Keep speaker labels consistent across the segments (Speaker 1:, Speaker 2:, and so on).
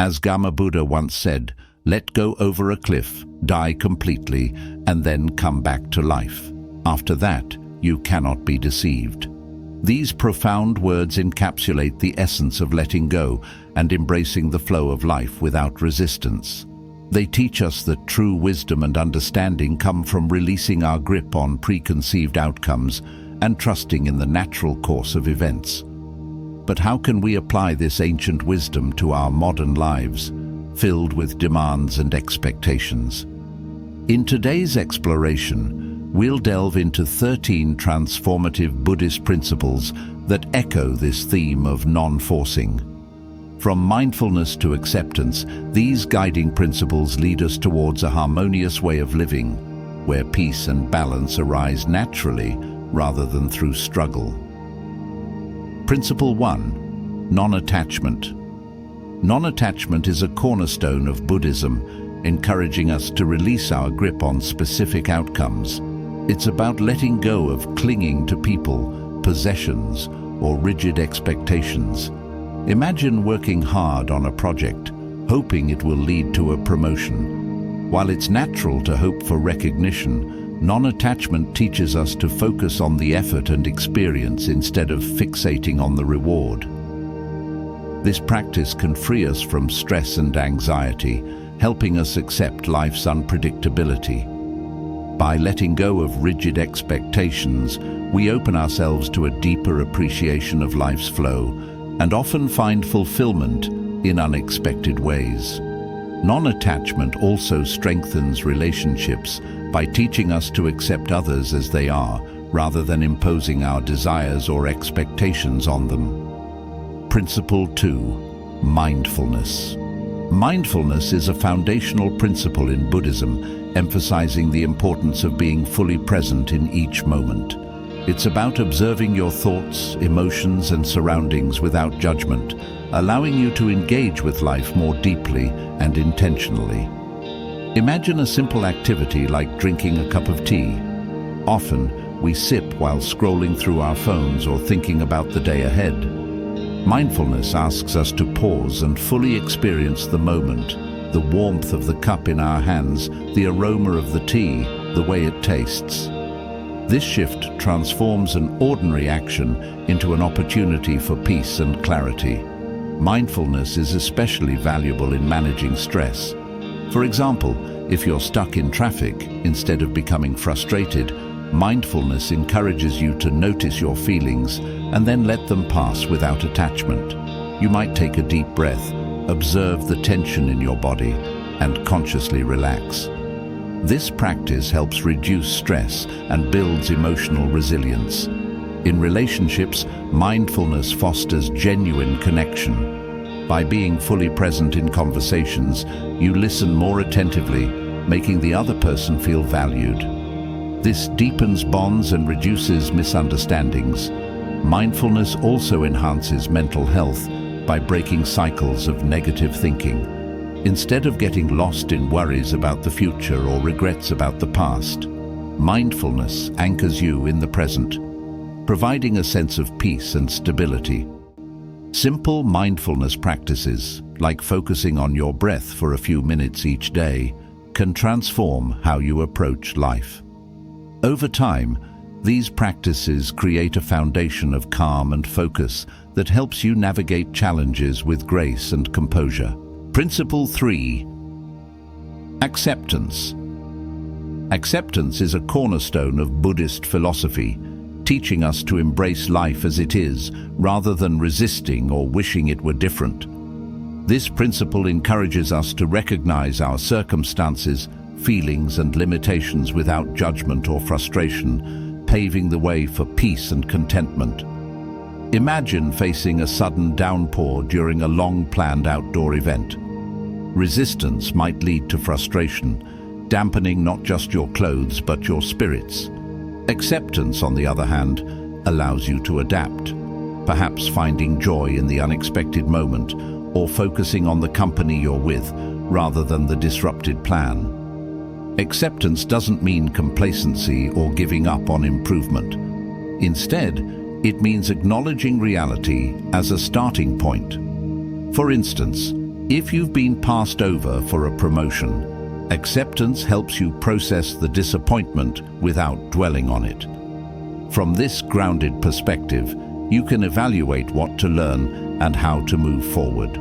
Speaker 1: As Gautama Buddha once said, let go over a cliff, die completely, and then come back to life. After that, you cannot be deceived. These profound words encapsulate the essence of letting go and embracing the flow of life without resistance. They teach us that true wisdom and understanding come from releasing our grip on preconceived outcomes and trusting in the natural course of events. But how can we apply this ancient wisdom to our modern lives, filled with demands and expectations? In today's exploration, we'll delve into 13 transformative Buddhist principles that echo this theme of non-forcing. From mindfulness to acceptance, these guiding principles lead us towards a harmonious way of living, where peace and balance arise naturally rather than through struggle. Principle 1. Non-attachment. Non-attachment is a cornerstone of Buddhism, encouraging us to release our grip on specific outcomes. It's about letting go of clinging to people, possessions, or rigid expectations. Imagine working hard on a project, hoping it will lead to a promotion. While it's natural to hope for recognition, non-attachment teaches us to focus on the effort and experience instead of fixating on the reward. This practice can free us from stress and anxiety, helping us accept life's unpredictability. By letting go of rigid expectations, we open ourselves to a deeper appreciation of life's flow and often find fulfillment in unexpected ways. Non-attachment also strengthens relationships by teaching us to accept others as they are, rather than imposing our desires or expectations on them. Principle 2. Mindfulness. Mindfulness is a foundational principle in Buddhism, emphasizing the importance of being fully present in each moment. It's about observing your thoughts, emotions, and surroundings without judgment, allowing you to engage with life more deeply and intentionally. Imagine a simple activity like drinking a cup of tea. Often, we sip while scrolling through our phones or thinking about the day ahead. Mindfulness asks us to pause and fully experience the moment, the warmth of the cup in our hands, the aroma of the tea, the way it tastes. This shift transforms an ordinary action into an opportunity for peace and clarity. Mindfulness is especially valuable in managing stress. For example, if you're stuck in traffic, instead of becoming frustrated, mindfulness encourages you to notice your feelings and then let them pass without attachment. You might take a deep breath, observe the tension in your body, and consciously relax. This practice helps reduce stress and builds emotional resilience. In relationships, mindfulness fosters genuine connection. By being fully present in conversations, you listen more attentively, making the other person feel valued. This deepens bonds and reduces misunderstandings. Mindfulness also enhances mental health by breaking cycles of negative thinking. Instead of getting lost in worries about the future or regrets about the past, mindfulness anchors you in the present, providing a sense of peace and stability. Simple mindfulness practices, like focusing on your breath for a few minutes each day, can transform how you approach life. Over time, these practices create a foundation of calm and focus that helps you navigate challenges with grace and composure. Principle 3. Acceptance. Acceptance is a cornerstone of Buddhist philosophy, teaching us to embrace life as it is, rather than resisting or wishing it were different. This principle encourages us to recognize our circumstances, feelings, and limitations without judgment or frustration, paving the way for peace and contentment. Imagine facing a sudden downpour during a long-planned outdoor event. Resistance might lead to frustration, dampening not just your clothes but your spirits. Acceptance, on the other hand, allows you to adapt, perhaps finding joy in the unexpected moment or focusing on the company you're with rather than the disrupted plan. Acceptance doesn't mean complacency or giving up on improvement. Instead, it means acknowledging reality as a starting point. For instance, If you've been passed over for a promotion, acceptance helps you process the disappointment without dwelling on it. From this grounded perspective, you can evaluate what to learn and how to move forward.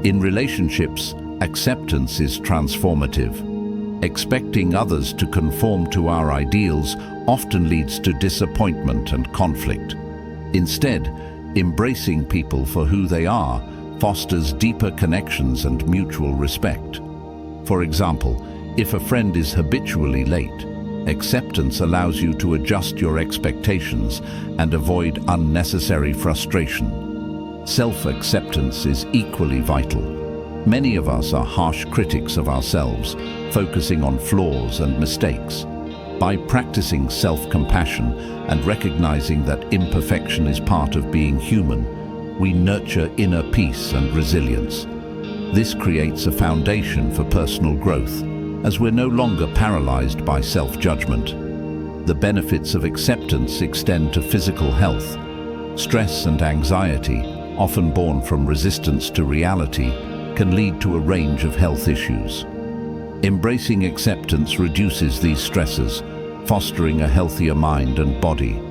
Speaker 1: In relationships, acceptance is transformative. Expecting others to conform to our ideals often leads to disappointment and conflict. Instead, embracing people for who they are fosters deeper connections and mutual respect. For example, if a friend is habitually late, acceptance allows you to adjust your expectations and avoid unnecessary frustration. Self-acceptance is equally vital. Many of us are harsh critics of ourselves, focusing on flaws and mistakes. By practicing self-compassion and recognizing that imperfection is part of being human, we nurture inner peace and resilience. This creates a foundation for personal growth, as we're no longer paralyzed by self-judgment. The benefits of acceptance extend to physical health. Stress and anxiety, often born from resistance to reality, can lead to a range of health issues. Embracing acceptance reduces these stresses, fostering a healthier mind and body.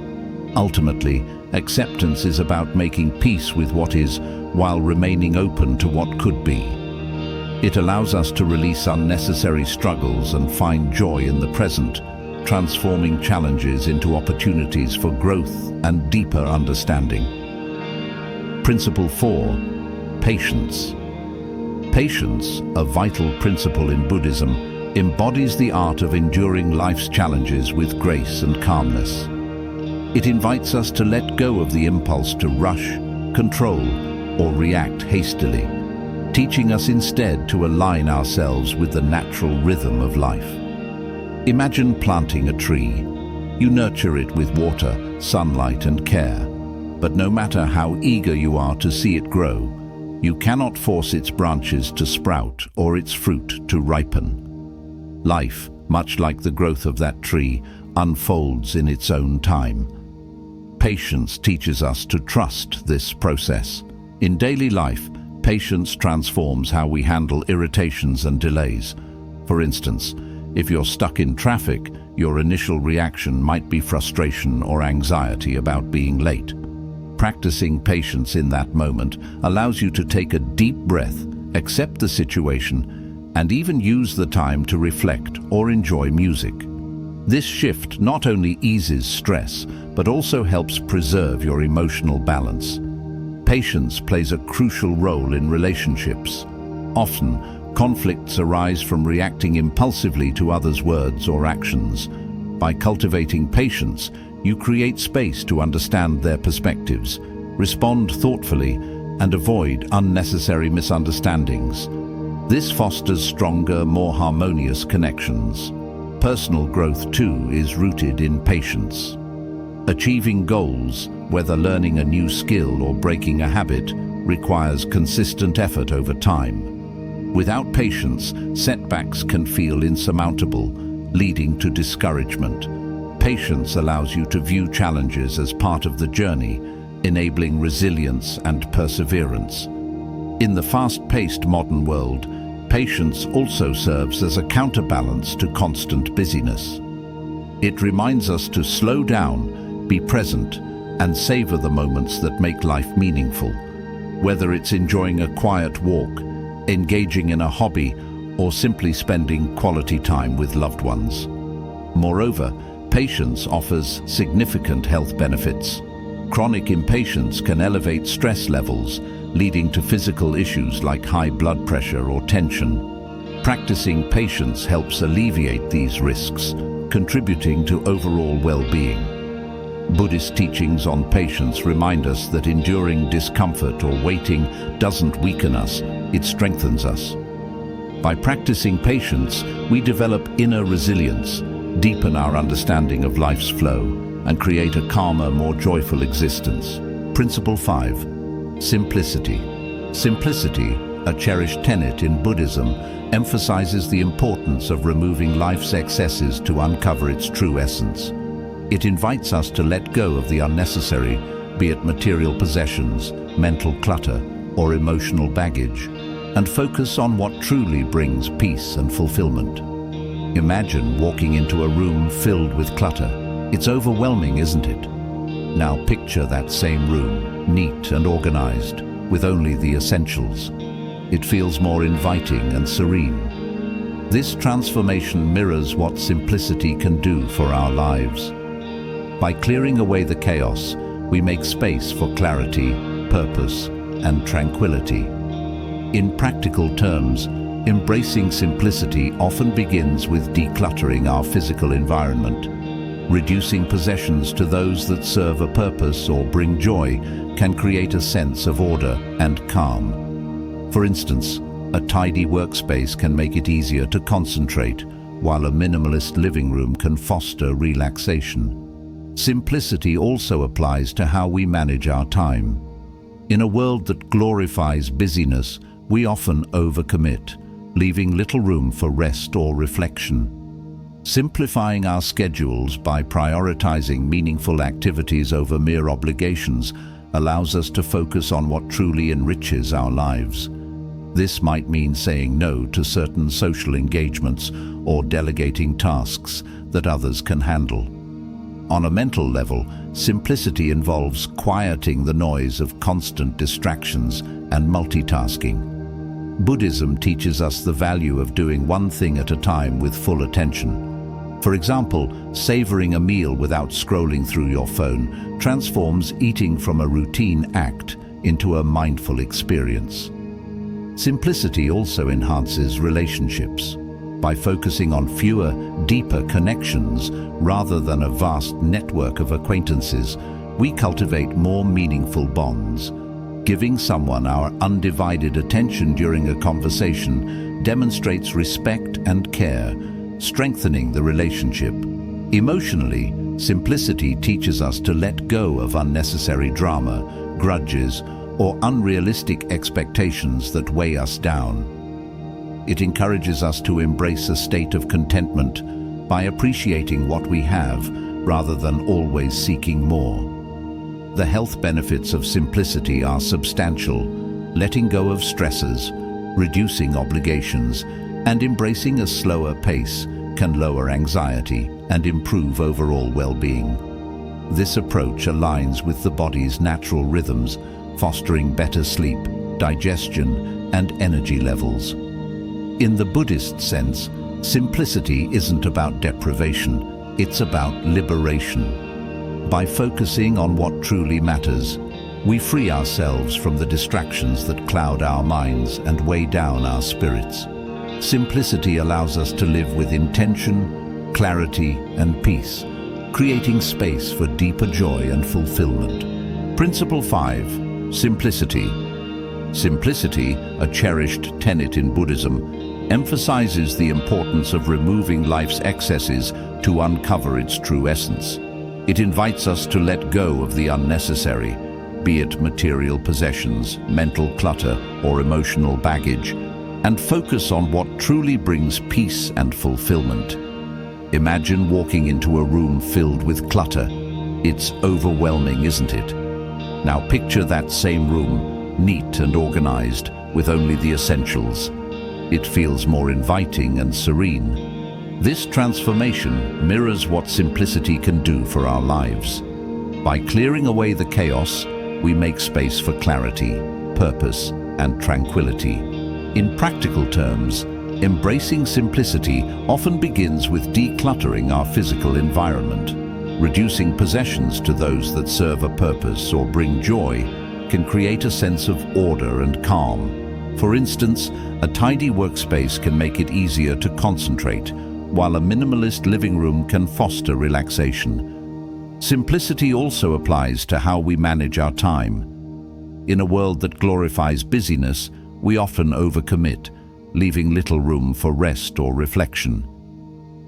Speaker 1: Ultimately, acceptance is about making peace with what is while remaining open to what could be. It allows us to release unnecessary struggles and find joy in the present, transforming challenges into opportunities for growth and deeper understanding. Principle 4. Patience. Patience, a vital principle in Buddhism, embodies the art of enduring life's challenges with grace and calmness. It invites us to let go of the impulse to rush, control, or react hastily, teaching us instead to align ourselves with the natural rhythm of life. Imagine planting a tree. You nurture it with water, sunlight, and care. But no matter how eager you are to see it grow, you cannot force its branches to sprout or its fruit to ripen. Life, much like the growth of that tree, unfolds in its own time. Patience teaches us to trust this process. In daily life, patience transforms how we handle irritations and delays. For instance, if you're stuck in traffic, your initial reaction might be frustration or anxiety about being late. Practicing patience in that moment allows you to take a deep breath, accept the situation, and even use the time to reflect or enjoy music. This shift not only eases stress, but also helps preserve your emotional balance. Patience plays a crucial role in relationships. Often, conflicts arise from reacting impulsively to others' words or actions. By cultivating patience, you create space to understand their perspectives, respond thoughtfully, and avoid unnecessary misunderstandings. This fosters stronger, more harmonious connections. Personal growth, too, is rooted in patience. Achieving goals, whether learning a new skill or breaking a habit, requires consistent effort over time. Without patience, setbacks can feel insurmountable, leading to discouragement. Patience allows you to view challenges as part of the journey, enabling resilience and perseverance. In the fast-paced modern world, patience also serves as a counterbalance to constant busyness. It reminds us to slow down, be present, and savor the moments that make life meaningful, whether it's enjoying a quiet walk, engaging in a hobby, or simply spending quality time with loved ones. Moreover, patience offers significant health benefits. Chronic impatience can elevate stress levels, leading to physical issues like high blood pressure or tension. Practicing patience helps alleviate these risks, contributing to overall well-being. Buddhist teachings on patience remind us that enduring discomfort or waiting doesn't weaken us, it strengthens us. By practicing patience, we develop inner resilience, deepen our understanding of life's flow, and create a calmer, more joyful existence. Principle 5. Simplicity. Simplicity, a cherished tenet in Buddhism, emphasizes the importance of removing life's excesses to uncover its true essence. It invites us to let go of the unnecessary, be it material possessions, mental clutter, or emotional baggage. and focus on what truly brings peace and fulfillment. Imagine walking into a room filled with clutter. It's overwhelming, isn't it? Now picture that same room, neat and organized, with only the essentials. It feels more inviting and serene. This transformation mirrors what simplicity can do for our lives. By clearing away the chaos, we make space for clarity, purpose, and tranquility. In practical terms, embracing simplicity often begins with decluttering our physical environment. Reducing possessions to those that serve a purpose or bring joy can create a sense of order and calm. For instance, a tidy workspace can make it easier to concentrate, while a minimalist living room can foster relaxation. Simplicity also applies to how we manage our time. In a world that glorifies busyness, we often overcommit, leaving little room for rest or reflection. Simplifying our schedules by prioritizing meaningful activities over mere obligations allows us to focus on what truly enriches our lives. This might mean saying no to certain social engagements or delegating tasks that others can handle. On a mental level, simplicity involves quieting the noise of constant distractions and multitasking. Buddhism teaches us the value of doing one thing at a time with full attention. For example, savoring a meal without scrolling through your phone transforms eating from a routine act into a mindful experience. Simplicity also enhances relationships. By focusing on fewer, deeper connections rather than a vast network of acquaintances, we cultivate more meaningful bonds. Giving someone our undivided attention during a conversation demonstrates respect and care, strengthening the relationship. Emotionally, simplicity teaches us to let go of unnecessary drama, grudges, or unrealistic expectations that weigh us down. It encourages us to embrace a state of contentment by appreciating what we have rather than always seeking more. The health benefits of simplicity are substantial. Letting go of stresses, reducing obligations, and embracing a slower pace can lower anxiety and improve overall well-being. This approach aligns with the body's natural rhythms, fostering better sleep, digestion, and energy levels. In the Buddhist sense, simplicity isn't about deprivation, it's about liberation. By focusing on what truly matters, we free ourselves from the distractions that cloud our minds and weigh down our spirits. Simplicity allows us to live with intention, clarity, and peace, creating space for deeper joy and fulfillment. Principle 5. Simplicity. Simplicity, a cherished tenet in Buddhism, emphasizes the importance of removing life's excesses to uncover its true essence. It invites us to let go of the unnecessary, be it material possessions, mental clutter, or emotional baggage, and focus on what truly brings peace and fulfillment. Imagine walking into a room filled with clutter. It's overwhelming, isn't it? Now picture that same room, neat and organized, with only the essentials. It feels more inviting and serene. This transformation mirrors what simplicity can do for our lives. By clearing away the chaos, we make space for clarity, purpose, and tranquility. In practical terms, embracing simplicity often begins with decluttering our physical environment. Reducing possessions to those that serve a purpose or bring joy can create a sense of order and calm. For instance, a tidy workspace can make it easier to concentrate, while a minimalist living room can foster relaxation. Simplicity also applies to how we manage our time. In a world that glorifies busyness, we often overcommit, leaving little room for rest or reflection.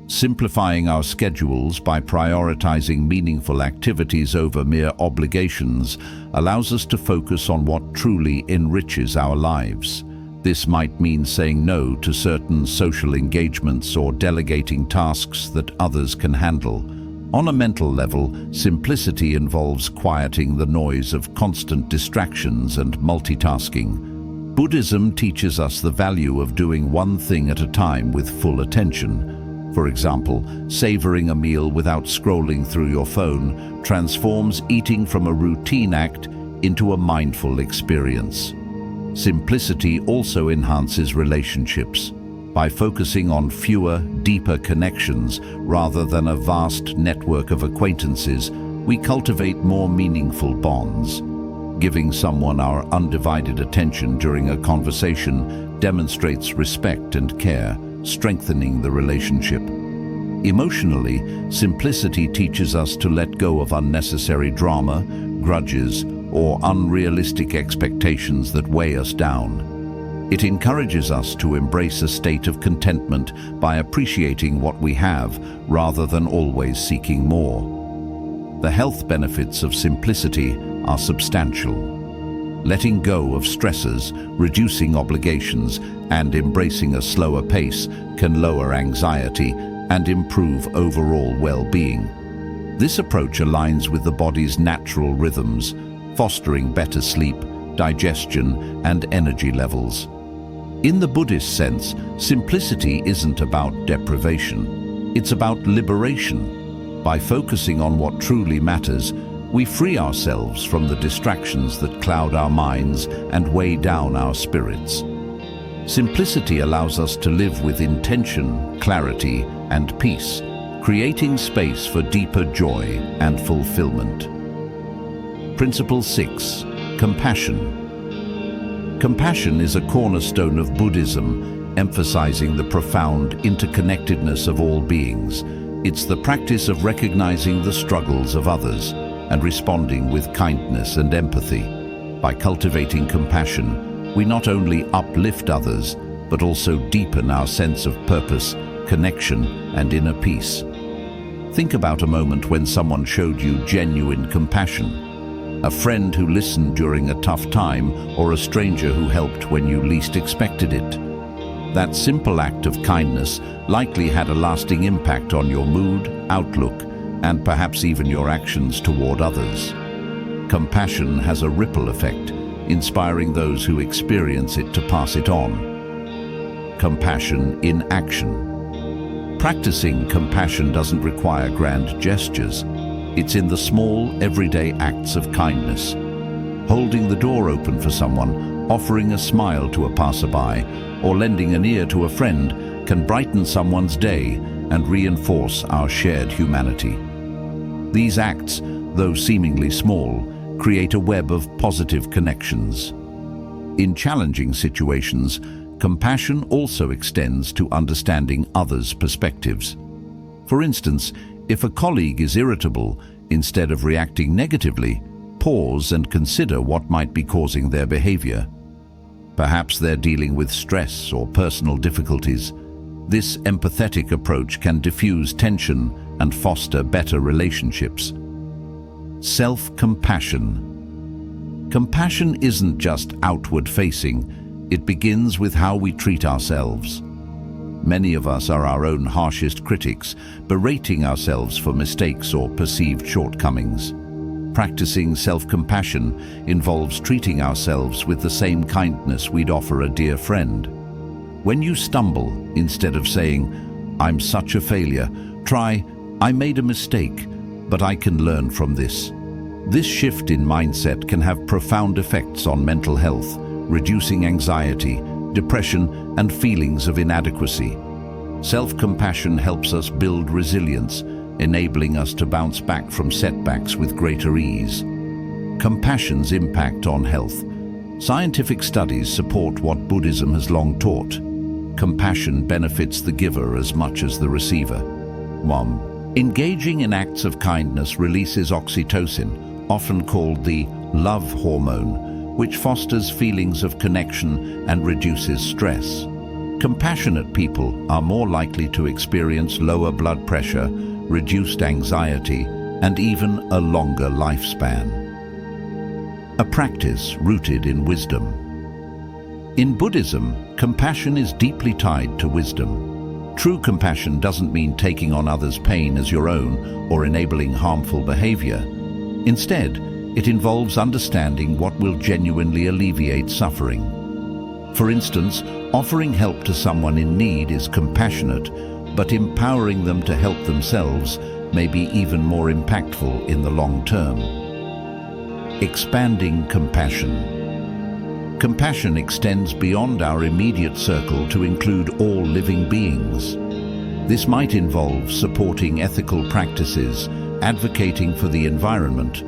Speaker 1: Simplifying our schedules by prioritizing meaningful activities over mere obligations allows us to focus on what truly enriches our lives. This might mean saying no to certain social engagements or delegating tasks that others can handle. On a mental level, simplicity involves quieting the noise of constant distractions and multitasking. Buddhism teaches us the value of doing one thing at a time with full attention. For example, savoring a meal without scrolling through your phone transforms eating from a routine act into a mindful experience. Simplicity also enhances relationships. By focusing on fewer, deeper connections rather than a vast network of acquaintances, we cultivate more meaningful bonds. Giving someone our undivided attention during a conversation demonstrates respect and care, strengthening the relationship. Emotionally, simplicity teaches us to let go of unnecessary drama, grudges, or unrealistic expectations that weigh us down. It encourages us to embrace a state of contentment by appreciating what we have rather than always seeking more. The health benefits of simplicity are substantial. Letting go of stressors, reducing obligations, and embracing a slower pace can lower anxiety and improve overall well-being. This approach aligns with the body's natural rhythms, fostering better sleep, digestion, and energy levels. In the Buddhist sense, simplicity isn't about deprivation. It's about liberation. By focusing on what truly matters, we free ourselves from the distractions that cloud our minds and weigh down our spirits. Simplicity allows us to live with intention, clarity, and peace, creating space for deeper joy and fulfillment. Principle 6. Compassion. Compassion is a cornerstone of Buddhism, emphasizing the profound interconnectedness of all beings. It's the practice of recognizing the struggles of others and responding with kindness and empathy. By cultivating compassion, we not only uplift others, but also deepen our sense of purpose, connection, and inner peace. Think about a moment when someone showed you genuine compassion. A friend who listened during a tough time, or a stranger who helped when you least expected it. That simple act of kindness likely had a lasting impact on your mood, outlook, and perhaps even your actions toward others. Compassion has a ripple effect, inspiring those who experience it to pass it on. Compassion in action. Practicing compassion doesn't require grand gestures. It's in the small, everyday acts of kindness. Holding the door open for someone, offering a smile to a passerby, or lending an ear to a friend can brighten someone's day and reinforce our shared humanity. These acts, though seemingly small, create a web of positive connections. In challenging situations, compassion also extends to understanding others' perspectives. For instance, if a colleague is irritable, instead of reacting negatively, pause and consider what might be causing their behavior. Perhaps they're dealing with stress or personal difficulties. This empathetic approach can diffuse tension and foster better relationships. Self-compassion. Compassion isn't just outward-facing. It begins with how we treat ourselves. Many of us are our own harshest critics, berating ourselves for mistakes or perceived shortcomings. Practicing self-compassion involves treating ourselves with the same kindness we'd offer a dear friend. When you stumble, instead of saying, "I'm such a failure," try, "I made a mistake, but I can learn from this." This shift in mindset can have profound effects on mental health, reducing anxiety, depression, and feelings of inadequacy. Self-compassion helps us build resilience, enabling us to bounce back from setbacks with greater ease. Compassion's impact on health. Scientific studies support what Buddhism has long taught. Compassion benefits the giver as much as the receiver. 1. Engaging in acts of kindness releases oxytocin, often called the love hormone, which fosters feelings of connection and reduces stress. Compassionate people are more likely to experience lower blood pressure, reduced anxiety, and even a longer lifespan. A practice rooted in wisdom. In Buddhism, compassion is deeply tied to wisdom. True compassion doesn't mean taking on others' pain as your own or enabling harmful behavior. Instead, it involves understanding what will genuinely alleviate suffering. For instance, offering help to someone in need is compassionate, but empowering them to help themselves may be even more impactful in the long term. Expanding compassion. Compassion extends beyond our immediate circle to include all living beings. This might involve supporting ethical practices, advocating for the environment,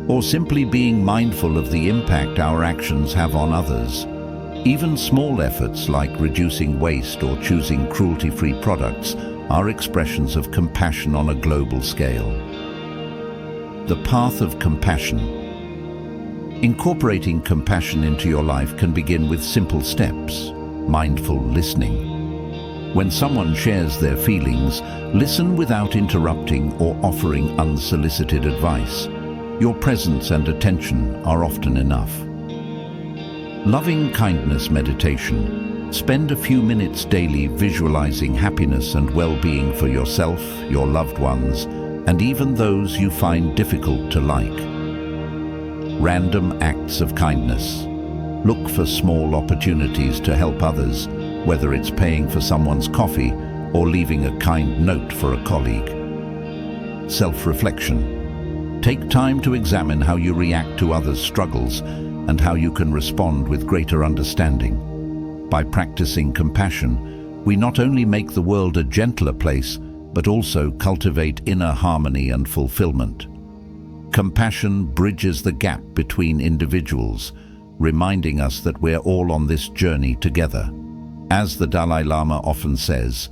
Speaker 1: or simply being mindful of the impact our actions have on others. Even small efforts like reducing waste or choosing cruelty-free products are expressions of compassion on a global scale. The path of compassion. Incorporating compassion into your life can begin with simple steps. Mindful listening. When someone shares their feelings, listen without interrupting or offering unsolicited advice. Your presence and attention are often enough. Loving kindness meditation. Spend a few minutes daily visualizing happiness and well-being for yourself, your loved ones, and even those you find difficult to like. Random acts of kindness. Look for small opportunities to help others, whether it's paying for someone's coffee or leaving a kind note for a colleague. Self-reflection. Take time to examine how you react to others' struggles and how you can respond with greater understanding. By practicing compassion, we not only make the world a gentler place, but also cultivate inner harmony and fulfillment. Compassion bridges the gap between individuals, reminding us that we're all on this journey together. As the Dalai Lama often says,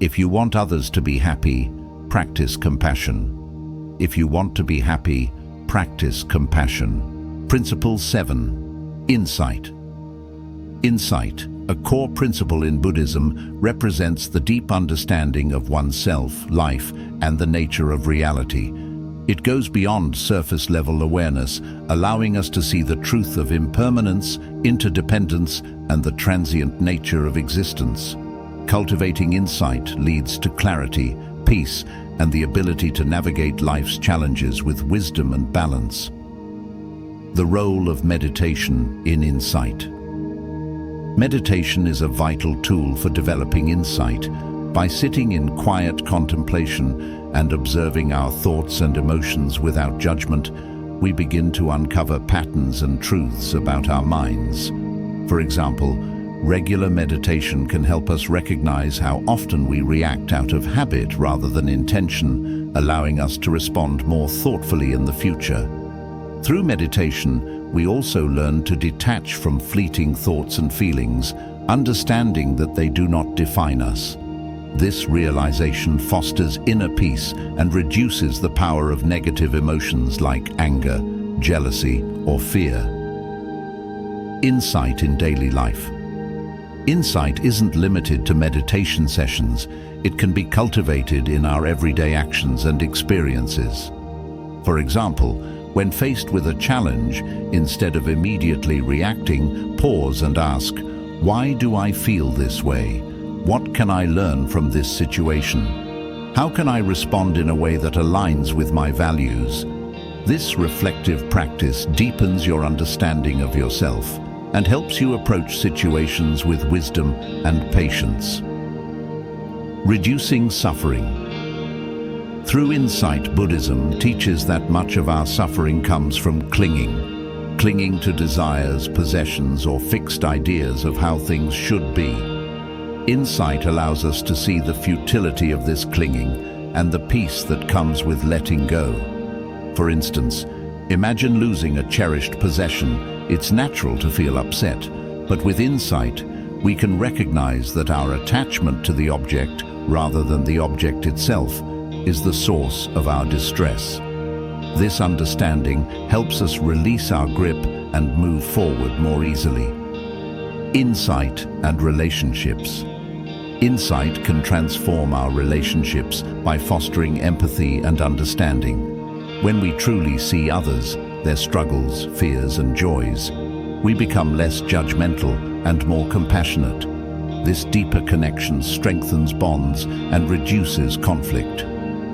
Speaker 1: if you want others to be happy, practice compassion. If you want to be happy, practice compassion. Principle 7. Insight. Insight, a core principle in Buddhism, represents the deep understanding of oneself, life, and the nature of reality. It goes beyond surface-level awareness, allowing us to see the truth of impermanence, interdependence, and the transient nature of existence. Cultivating insight leads to clarity, peace, and the ability to navigate life's challenges with wisdom and balance. The role of meditation in insight. Meditation is a vital tool for developing insight. By sitting in quiet contemplation and observing our thoughts and emotions without judgment, we begin to uncover patterns and truths about our minds. For example, regular meditation can help us recognize how often we react out of habit rather than intention, allowing us to respond more thoughtfully in the future. Through meditation, we also learn to detach from fleeting thoughts and feelings, understanding that they do not define us. This realization fosters inner peace and reduces the power of negative emotions like anger, jealousy, or fear. Insight in daily life. Insight isn't limited to meditation sessions. It can be cultivated in our everyday actions and experiences. For example, when faced with a challenge, instead of immediately reacting, pause and ask, why do I feel this way? What can I learn from this situation? How can I respond in a way that aligns with my values? This reflective practice deepens your understanding of yourself and helps you approach situations with wisdom and patience. Reducing suffering. Through insight, Buddhism teaches that much of our suffering comes from clinging to desires, possessions, or fixed ideas of how things should be. Insight allows us to see the futility of this clinging and the peace that comes with letting go. For instance, imagine losing a cherished possession. It's natural to feel upset, but with insight, we can recognize that our attachment to the object, rather than the object itself, is the source of our distress. This understanding helps us release our grip and move forward more easily. Insight and relationships. Insight can transform our relationships by fostering empathy and understanding. When we truly see others, their struggles, fears, and joys, we become less judgmental and more compassionate. This deeper connection strengthens bonds and reduces conflict.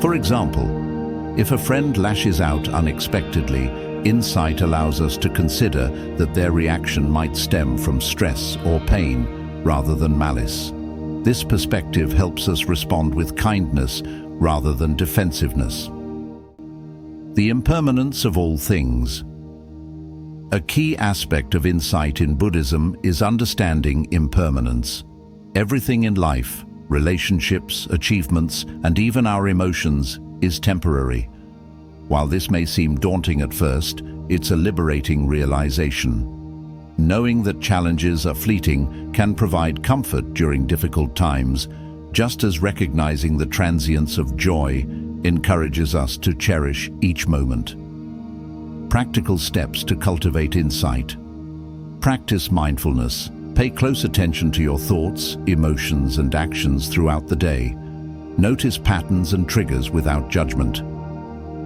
Speaker 1: For example, if a friend lashes out unexpectedly, Insight allows us to consider that their reaction might stem from stress or pain rather than malice. This perspective helps us respond with kindness rather than defensiveness. The impermanence of all things. A key aspect of insight in Buddhism is understanding impermanence. Everything in life, relationships, achievements, and even our emotions, is temporary. While this may seem daunting at first, it's a liberating realization. Knowing that challenges are fleeting can provide comfort during difficult times, just as recognizing the transience of joy encourages us to cherish each moment. Practical steps to cultivate insight. Practice mindfulness. Pay close attention to your thoughts, emotions, and actions throughout the day. Notice patterns and triggers without judgment.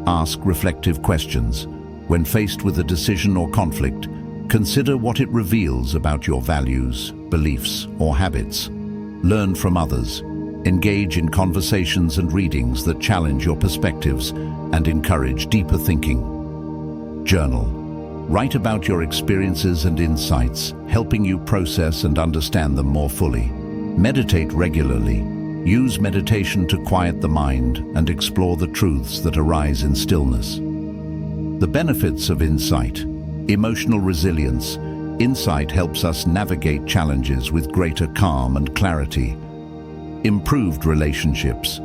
Speaker 1: Ask reflective questions. When faced with a decision or conflict, consider what it reveals about your values, beliefs, or habits. Learn from others. Engage in conversations and readings that challenge your perspectives and encourage deeper thinking. Journal. Write about your experiences and insights, helping you process and understand them more fully. Meditate regularly. Use meditation to quiet the mind and explore the truths that arise in stillness. The benefits of insight. Emotional resilience. Insight helps us navigate challenges with greater calm and clarity. Improved relationships.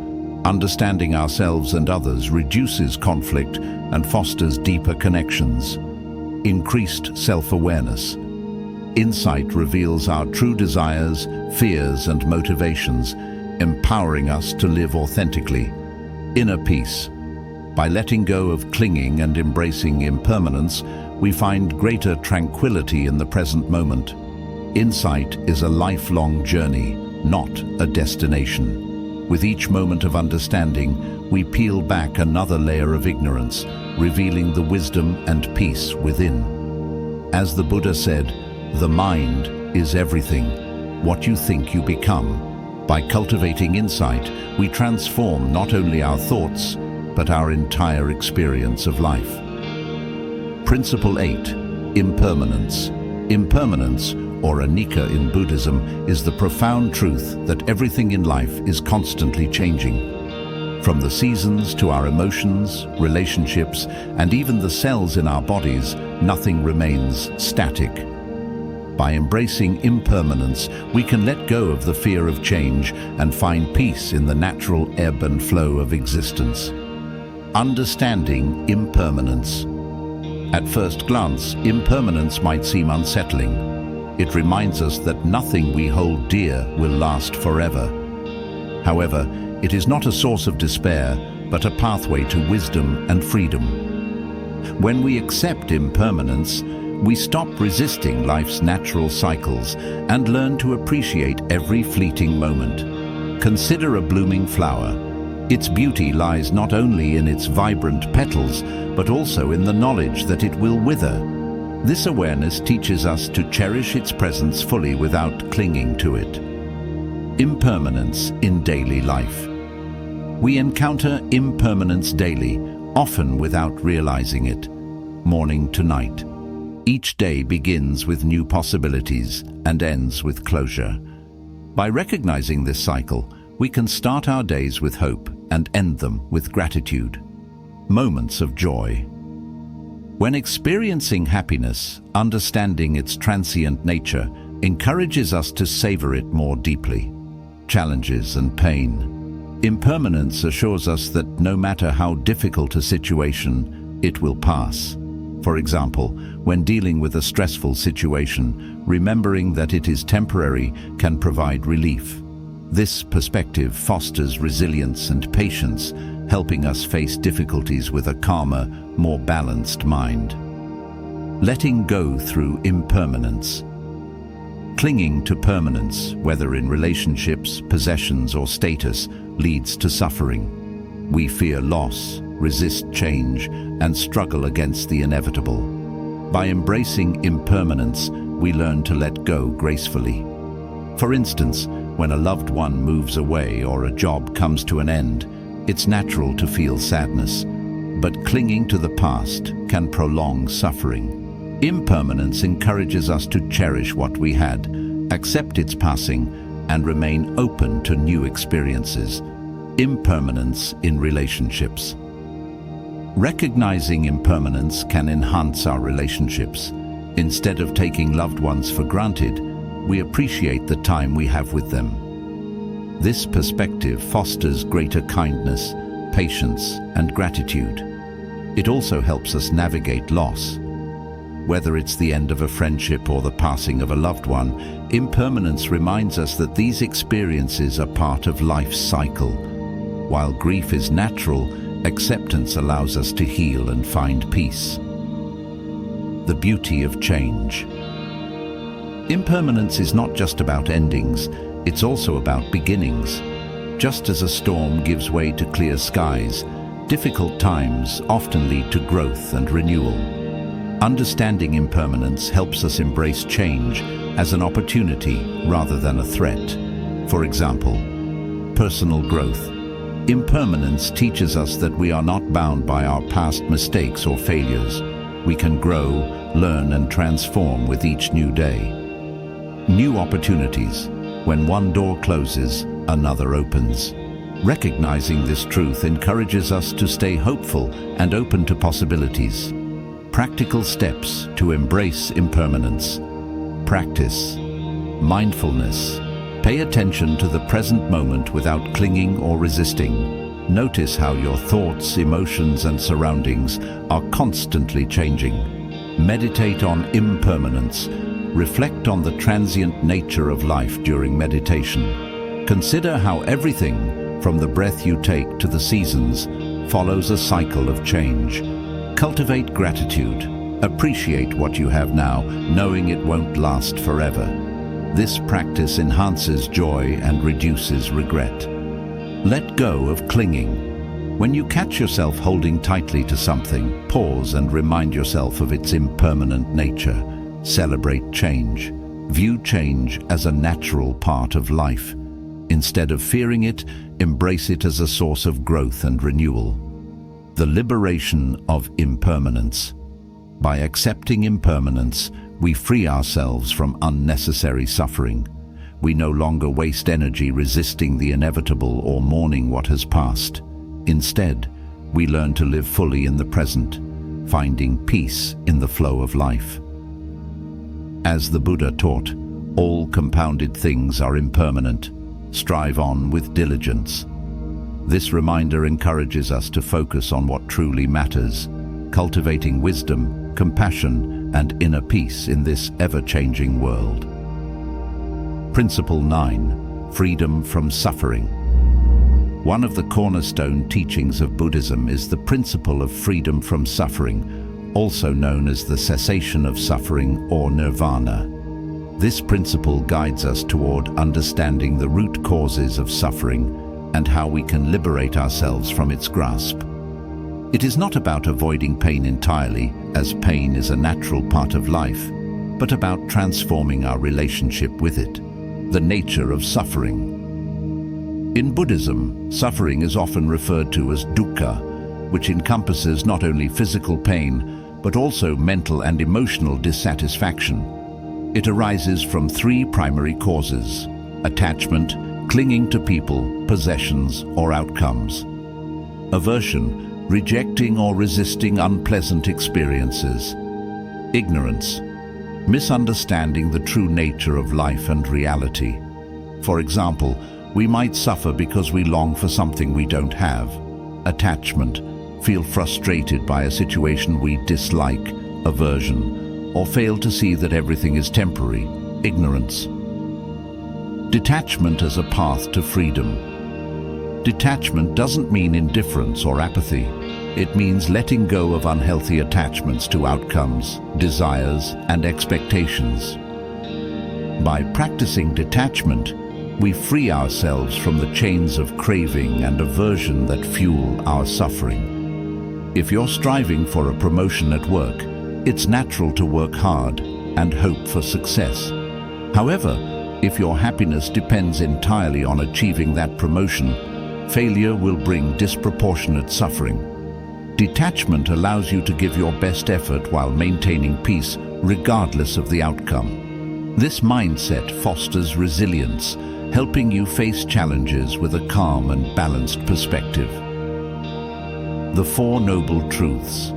Speaker 1: Understanding ourselves and others reduces conflict and fosters deeper connections. Increased self-awareness. Insight reveals our true desires, fears, and motivations, empowering us to live authentically. Inner peace. By letting go of clinging and embracing impermanence, we find greater tranquility in the present moment. Insight is a lifelong journey, not a destination. With each moment of understanding, we peel back another layer of ignorance, revealing the wisdom and peace within. As the Buddha said, "The mind is everything. What you think you become." By cultivating insight, we transform not only our thoughts, but our entire experience of life. Principle 8. Impermanence. Impermanence, or anicca in Buddhism, is the profound truth that everything in life is constantly changing. From the seasons to our emotions, relationships, and even the cells in our bodies, nothing remains static. By embracing impermanence, we can let go of the fear of change and find peace in the natural ebb and flow of existence. Understanding impermanence. At first glance, impermanence might seem unsettling. It reminds us that nothing we hold dear will last forever. However, it is not a source of despair, but a pathway to wisdom and freedom. When we accept impermanence, we stop resisting life's natural cycles and learn to appreciate every fleeting moment. Consider a blooming flower. Its beauty lies not only in its vibrant petals, but also in the knowledge that it will wither. This awareness teaches us to cherish its presence fully without clinging to it. Impermanence in daily life. We encounter impermanence daily, often without realizing it, morning to night. Each day begins with new possibilities and ends with closure. By recognizing this cycle, we can start our days with hope and end them with gratitude. Moments of joy. When experiencing happiness, understanding its transient nature encourages us to savor it more deeply. Challenges and pain. Impermanence assures us that no matter how difficult a situation, it will pass. For example, when dealing with a stressful situation, remembering that it is temporary can provide relief. This perspective fosters resilience and patience, helping us face difficulties with a calmer, more balanced mind. Letting go through impermanence. Clinging to permanence, whether in relationships, possessions, or status, leads to suffering. We fear loss, resist change, and struggle against the inevitable. By embracing impermanence, we learn to let go gracefully. For instance, when a loved one moves away or a job comes to an end, it's natural to feel sadness. but clinging to the past can prolong suffering. Impermanence encourages us to cherish what we had, accept its passing, and remain open to new experiences. Impermanence in relationships. Recognizing impermanence can enhance our relationships. Instead of taking loved ones for granted, we appreciate the time we have with them. This perspective fosters greater kindness, patience, and gratitude. It also helps us navigate loss. Whether it's the end of a friendship or the passing of a loved one, impermanence reminds us that these experiences are part of life's cycle. While grief is natural, acceptance allows us to heal and find peace. The beauty of change. Impermanence is not just about endings, it's also about beginnings. Just as a storm gives way to clear skies, difficult times often lead to growth and renewal. Understanding impermanence helps us embrace change as an opportunity rather than a threat. For example, personal growth. Impermanence teaches us that we are not bound by our past mistakes or failures. We can grow, learn, and transform with each new day. New opportunities. When one door closes, another opens. Recognizing this truth encourages us to stay hopeful and open to possibilities. Practical steps to embrace impermanence. Practice. Mindfulness. Pay attention to the present moment without clinging or resisting. Notice how your thoughts, emotions, and surroundings are constantly changing. Meditate on impermanence. Reflect on the transient nature of life during meditation. Consider how everything, from the breath you take to the seasons, follows a cycle of change. Cultivate gratitude. Appreciate what you have now, knowing it won't last forever. This practice enhances joy and reduces regret. Let go of clinging. When you catch yourself holding tightly to something, pause and remind yourself of its impermanent nature. Celebrate change. View change as a natural part of life. Instead of fearing it, embrace it as a source of growth and renewal. The liberation of impermanence. By accepting impermanence, we free ourselves from unnecessary suffering. We no longer waste energy resisting the inevitable or mourning what has passed. Instead, we learn to live fully in the present, finding peace in the flow of life. As the Buddha taught, all compounded things are impermanent. Strive on with diligence. This reminder encourages us to focus on what truly matters, cultivating wisdom, compassion, and inner peace in this ever-changing world. Principle 9. Freedom from suffering. One of the cornerstone teachings of Buddhism is the principle of freedom from suffering, also known as the cessation of suffering or nirvana. This principle guides us toward understanding the root causes of suffering and how we can liberate ourselves from its grasp. It is not about avoiding pain entirely, as pain is a natural part of life, but about transforming our relationship with it. The nature of suffering. In Buddhism, suffering is often referred to as dukkha, which encompasses not only physical pain, but also mental and emotional dissatisfaction. It arises from three primary causes: attachment, clinging to people, possessions, or outcomes; aversion, rejecting or resisting unpleasant experiences; ignorance, misunderstanding the true nature of life and reality. For example, we might suffer because we long for something we don't have; attachment, feel frustrated by a situation we dislike; aversion, or fail to see that everything is temporary; ignorance. Detachment as a path to freedom. Detachment doesn't mean indifference or apathy. It means letting go of unhealthy attachments to outcomes, desires, and expectations. By practicing detachment, we free ourselves from the chains of craving and aversion that fuel our suffering. If you're striving for a promotion at work, it's natural to work hard and hope for success. However, if your happiness depends entirely on achieving that promotion, failure will bring disproportionate suffering. Detachment allows you to give your best effort while maintaining peace, regardless of the outcome. This mindset fosters resilience, helping you face challenges with a calm and balanced perspective. The Four Noble Truths.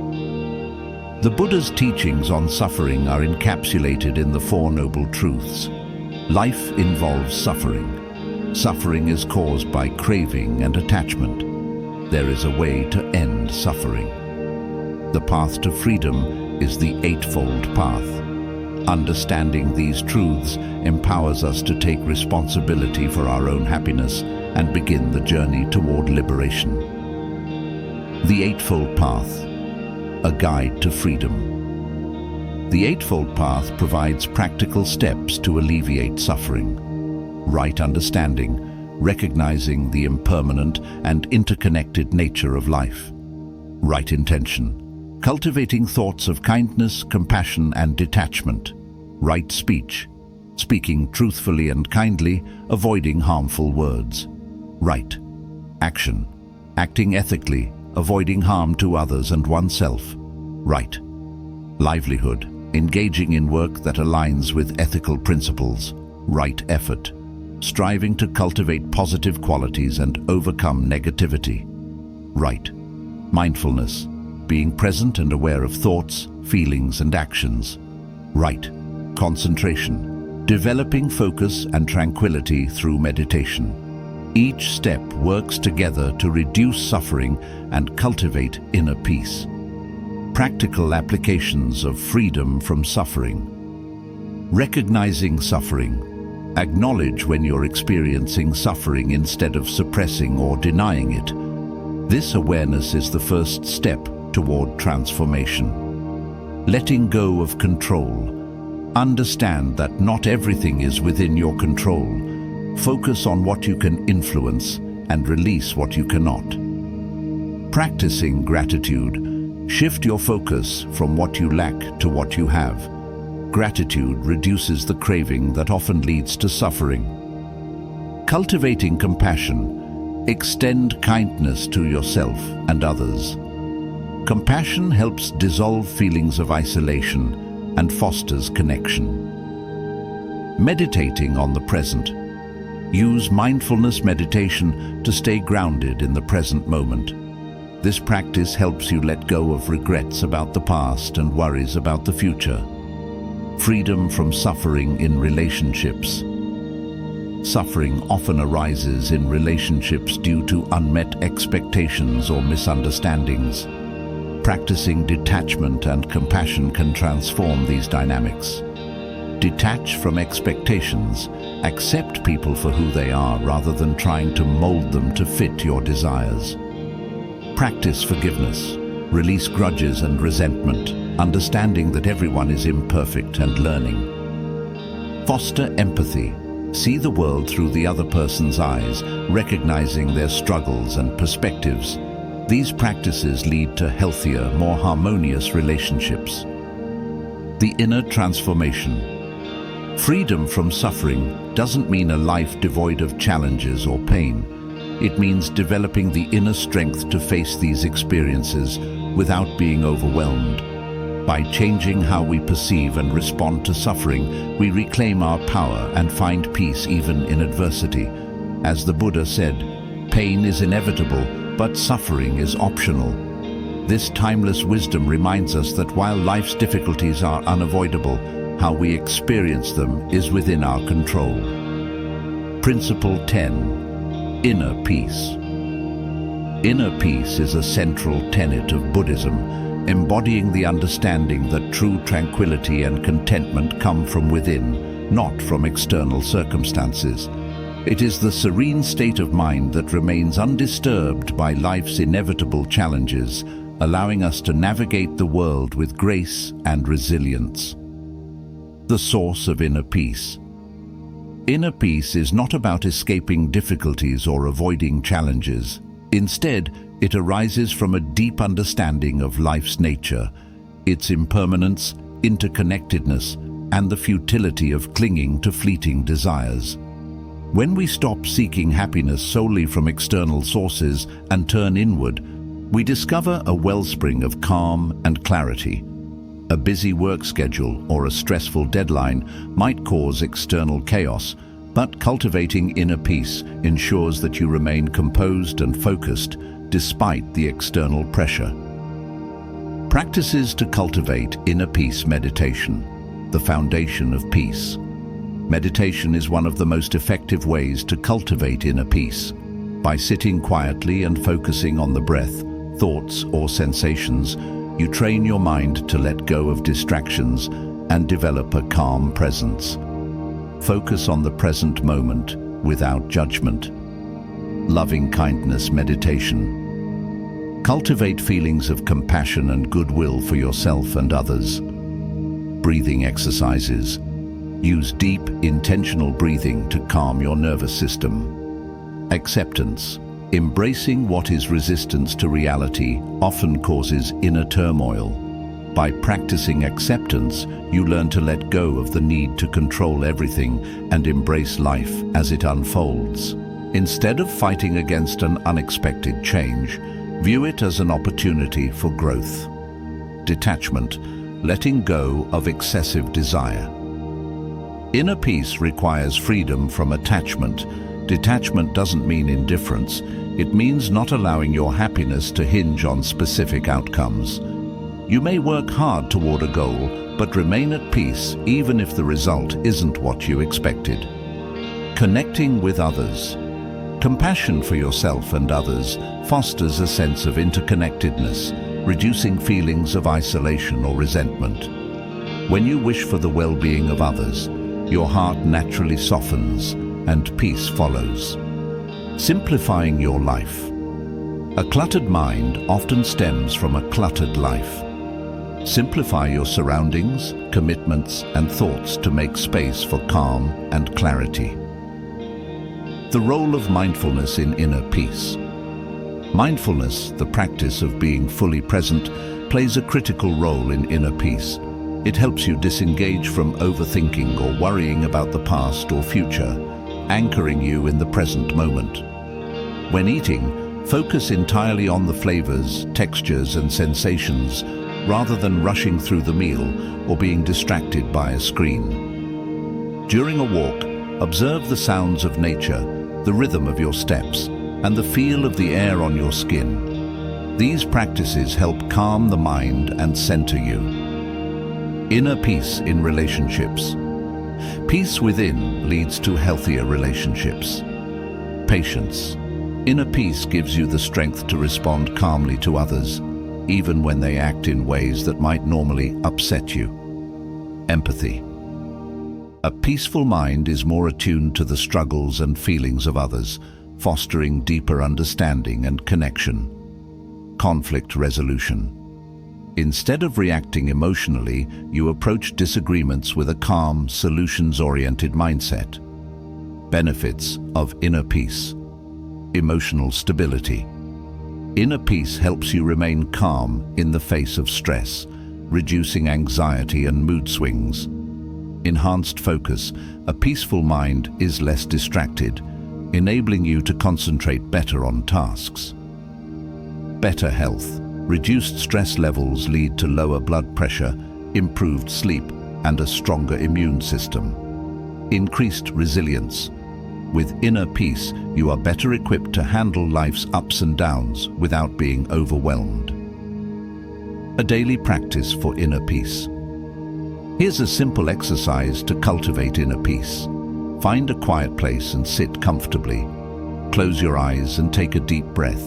Speaker 1: The Buddha's teachings on suffering are encapsulated in the Four Noble Truths. Life involves suffering. Suffering is caused by craving and attachment. There is a way to end suffering. The path to freedom is the Eightfold Path. Understanding these truths empowers us to take responsibility for our own happiness and begin the journey toward liberation. The Eightfold Path, a guide to freedom. The Eightfold Path provides practical steps to alleviate suffering. Right understanding, recognizing the impermanent and interconnected nature of life. Right intention, cultivating thoughts of kindness, compassion, and detachment. Right speech, speaking truthfully and kindly, avoiding harmful words. Right action, acting ethically, avoiding harm to others and oneself. Right livelihood, engaging in work that aligns with ethical principles. Right effort, striving to cultivate positive qualities and overcome negativity. Right mindfulness, being present and aware of thoughts, feelings, and actions. Right concentration, developing focus and tranquility through meditation. Each step works together to reduce suffering and cultivate inner peace. Practical applications of freedom from suffering. Recognizing suffering. Acknowledge when you're experiencing suffering instead of suppressing or denying it. This awareness is the first step toward transformation. Letting go of control. Understand that not everything is within your control. Focus on what you can influence and release what you cannot. Practicing gratitude. Shift your focus from what you lack to what you have. Gratitude reduces the craving that often leads to suffering. Cultivating compassion. Extend kindness to yourself and others. Compassion helps dissolve feelings of isolation and fosters connection. Meditating on the present. Use mindfulness meditation to stay grounded in the present moment. This practice helps you let go of regrets about the past and worries about the future. Freedom from suffering in relationships. Suffering often arises in relationships due to unmet expectations or misunderstandings. Practicing detachment and compassion can transform these dynamics. Detach from expectations. Accept people for who they are rather than trying to mold them to fit your desires. Practice forgiveness. Release grudges and resentment, understanding that everyone is imperfect and learning. Foster empathy. See the world through the other person's eyes, recognizing their struggles and perspectives. These practices lead to healthier, more harmonious relationships. The inner transformation. Freedom from suffering doesn't mean a life devoid of challenges or pain. It means developing the inner strength to face these experiences without being overwhelmed. By changing how we perceive and respond to suffering, we reclaim our power and find peace even in adversity. As the Buddha said, pain is inevitable, but suffering is optional. This timeless wisdom reminds us that while life's difficulties are unavoidable, how we experience them is within our control. Principle 10. Inner Peace. Inner peace is a central tenet of Buddhism, embodying the understanding that true tranquility and contentment come from within, not from external circumstances. It is the serene state of mind that remains undisturbed by life's inevitable challenges, allowing us to navigate the world with grace and resilience. The source of inner peace. Inner peace is not about escaping difficulties or avoiding challenges. Instead, it arises from a deep understanding of life's nature, its impermanence, interconnectedness, and the futility of clinging to fleeting desires. When we stop seeking happiness solely from external sources and turn inward, We discover a wellspring of calm and clarity. A busy work schedule or a stressful deadline might cause external chaos, but cultivating inner peace ensures that you remain composed and focused despite the external pressure. Practices to cultivate inner peace meditation, the foundation of peace. Meditation is one of the most effective ways to cultivate inner peace. By sitting quietly and focusing on the breath, thoughts, or sensations, you train your mind to let go of distractions and develop a calm presence. Focus on the present moment without judgment. Loving kindness meditation. Cultivate feelings of compassion and goodwill for yourself and others. Breathing exercises. Use deep, intentional breathing to calm your nervous system. Acceptance. Embracing what is resistance to reality often causes inner turmoil. By practicing acceptance, you learn to let go of the need to control everything and embrace life as it unfolds. Instead of fighting against an unexpected change, view it as an opportunity for growth. Detachment, letting go of excessive desire. Inner peace requires freedom from attachment. Detachment doesn't mean indifference. It means not allowing your happiness to hinge on specific outcomes. You may work hard toward a goal, but remain at peace even if the result isn't what you expected. Connecting with others. Compassion for yourself and others fosters a sense of interconnectedness, reducing feelings of isolation or resentment. When you wish for the well-being of others, your heart naturally softens and peace follows. Simplifying your life. A cluttered mind often stems from a cluttered life. Simplify your surroundings, commitments, and thoughts to make space for calm and clarity. The role of mindfulness in inner peace. Mindfulness, the practice of being fully present, plays a critical role in inner peace. It helps you disengage from overthinking or worrying about the past or future, anchoring you in the present moment. When eating, focus entirely on the flavors, textures, and sensations, rather than rushing through the meal or being distracted by a screen. During a walk, observe the sounds of nature, the rhythm of your steps, and the feel of the air on your skin. These practices help calm the mind and center you. Inner peace in relationships. Peace within leads to healthier relationships. Patience. Inner peace gives you the strength to respond calmly to others, even when they act in ways that might normally upset you. Empathy. A peaceful mind is more attuned to the struggles and feelings of others, fostering deeper understanding and connection. Conflict resolution. Instead of reacting emotionally, you approach disagreements with a calm, solutions-oriented mindset. Benefits of inner peace. Emotional stability. Inner peace helps you remain calm in the face of stress, reducing anxiety and mood swings. Enhanced focus. A peaceful mind is less distracted, enabling you to concentrate better on tasks. Better health. Reduced stress levels lead to lower blood pressure, improved sleep, and a stronger immune system. Increased resilience. With inner peace, you are better equipped to handle life's ups and downs without being overwhelmed. A daily practice for inner peace. Here's a simple exercise to cultivate inner peace. Find a quiet place and sit comfortably. Close your eyes and take a deep breath,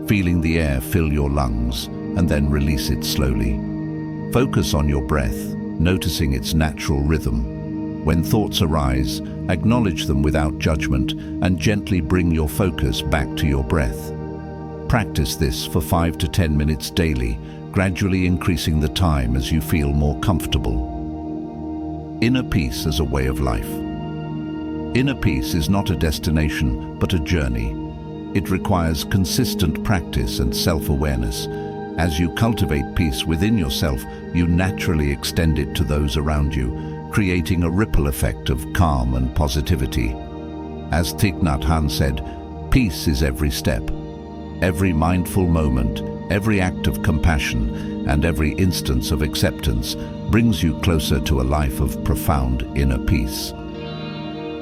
Speaker 1: feeling the air fill your lungs, and then release it slowly. Focus on your breath, noticing its natural rhythm. When thoughts arise, acknowledge them without judgment and gently bring your focus back to your breath. Practice this for 5 to 10 minutes daily, gradually increasing the time as you feel more comfortable. Inner peace as a way of life. Inner peace is not a destination, but a journey. It requires consistent practice and self-awareness. As you cultivate peace within yourself, you naturally extend it to those around you, creating a ripple effect of calm and positivity. As Thich Nhat Hanh said, peace is every step. Every mindful moment Every act of compassion and every instance of acceptance brings you closer to a life of profound inner peace.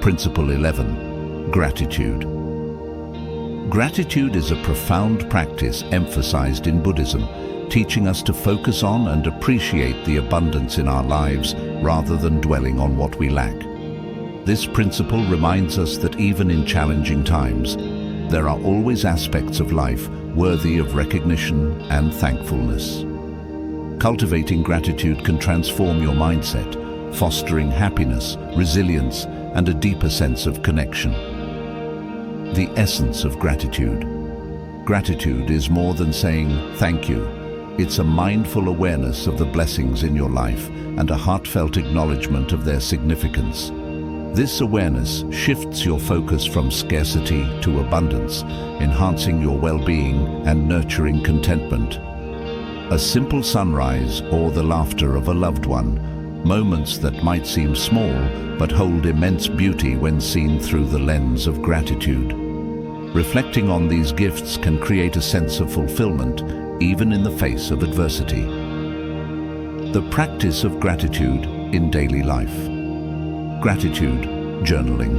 Speaker 1: Principle 11. Gratitude. Gratitude is a profound practice emphasized in Buddhism, teaching us to focus on and appreciate the abundance in our lives rather than dwelling on what we lack. This principle reminds us that even in challenging times, there are always aspects of life worthy of recognition and thankfulness. Cultivating gratitude can transform your mindset, fostering happiness, resilience, and a deeper sense of connection. The essence of gratitude. Gratitude is more than saying thank you. It's a mindful awareness of the blessings in your life and a heartfelt acknowledgement of their significance. This awareness shifts your focus from scarcity to abundance, enhancing your well-being and nurturing contentment. A simple sunrise or the laughter of a loved one, moments that might seem small but hold immense beauty when seen through the lens of gratitude. Reflecting on these gifts can create a sense of fulfillment, even in the face of adversity. The practice of gratitude in daily life. Gratitude journaling.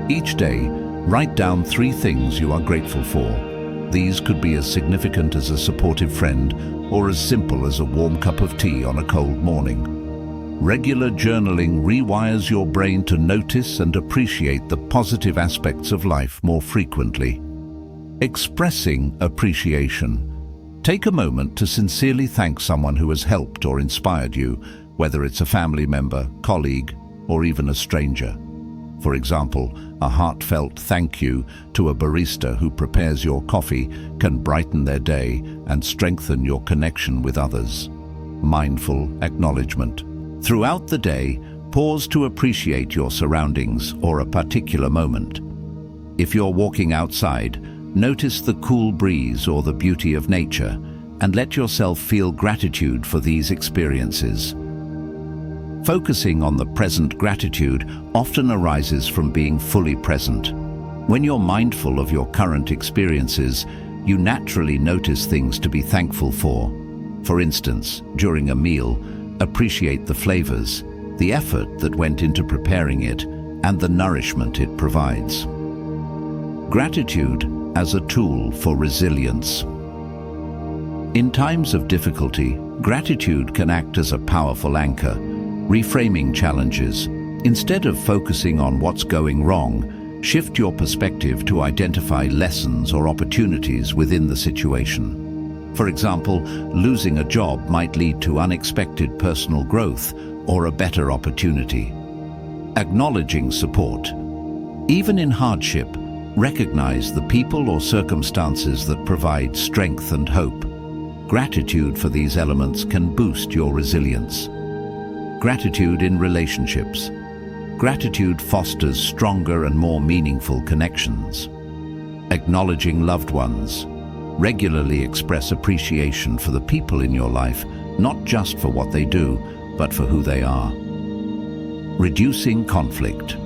Speaker 1: Each day, write down 3 things you are grateful for. These could be as significant as a supportive friend or as simple as a warm cup of tea on a cold morning. Regular journaling rewires your brain to notice and appreciate the positive aspects of life more frequently. Expressing appreciation. Take a moment to sincerely thank someone who has helped or inspired you, whether it's a family member, colleague, or even a stranger. For example, a heartfelt thank you to a barista who prepares your coffee can brighten their day and strengthen your connection with others. Mindful acknowledgement. Throughout the day, pause to appreciate your surroundings or a particular moment. If you're walking outside, notice the cool breeze or the beauty of nature and let yourself feel gratitude for these experiences. Focusing on the present gratitude often arises from being fully present. When you're mindful of your current experiences, you naturally notice things to be thankful for. For instance, during a meal, appreciate the flavors, the effort that went into preparing it, and the nourishment it provides. Gratitude as a tool for resilience. In times of difficulty, gratitude can act as a powerful anchor, reframing challenges. Instead of focusing on what's going wrong, shift your perspective to identify lessons or opportunities within the situation. For example, losing a job might lead to unexpected personal growth or a better opportunity. Acknowledging support. Even in hardship, recognize the people or circumstances that provide strength and hope. Gratitude for these elements can boost your resilience. Gratitude in relationships. Gratitude fosters stronger and more meaningful connections. Acknowledging loved ones. Regularly express appreciation for the people in your life, not just for what they do, but for who they are. Reducing conflict.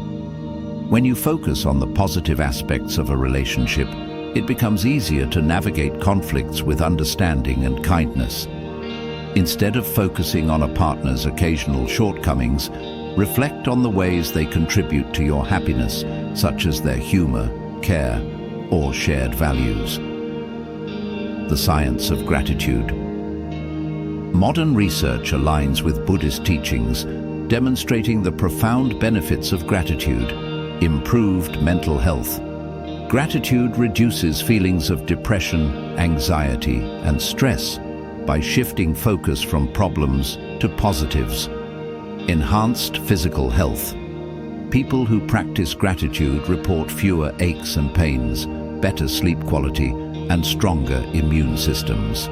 Speaker 1: When you focus on the positive aspects of a relationship, it becomes easier to navigate conflicts with understanding and kindness. Instead of focusing on a partner's occasional shortcomings, reflect on the ways they contribute to your happiness, such as their humor, care, or shared values. The science of gratitude. Modern research aligns with Buddhist teachings, demonstrating the profound benefits of gratitude. Improved mental health. Gratitude reduces feelings of depression, anxiety, and stress by shifting focus from problems to positives. Enhanced physical health. People who practice gratitude report fewer aches and pains, better sleep quality, and stronger immune systems.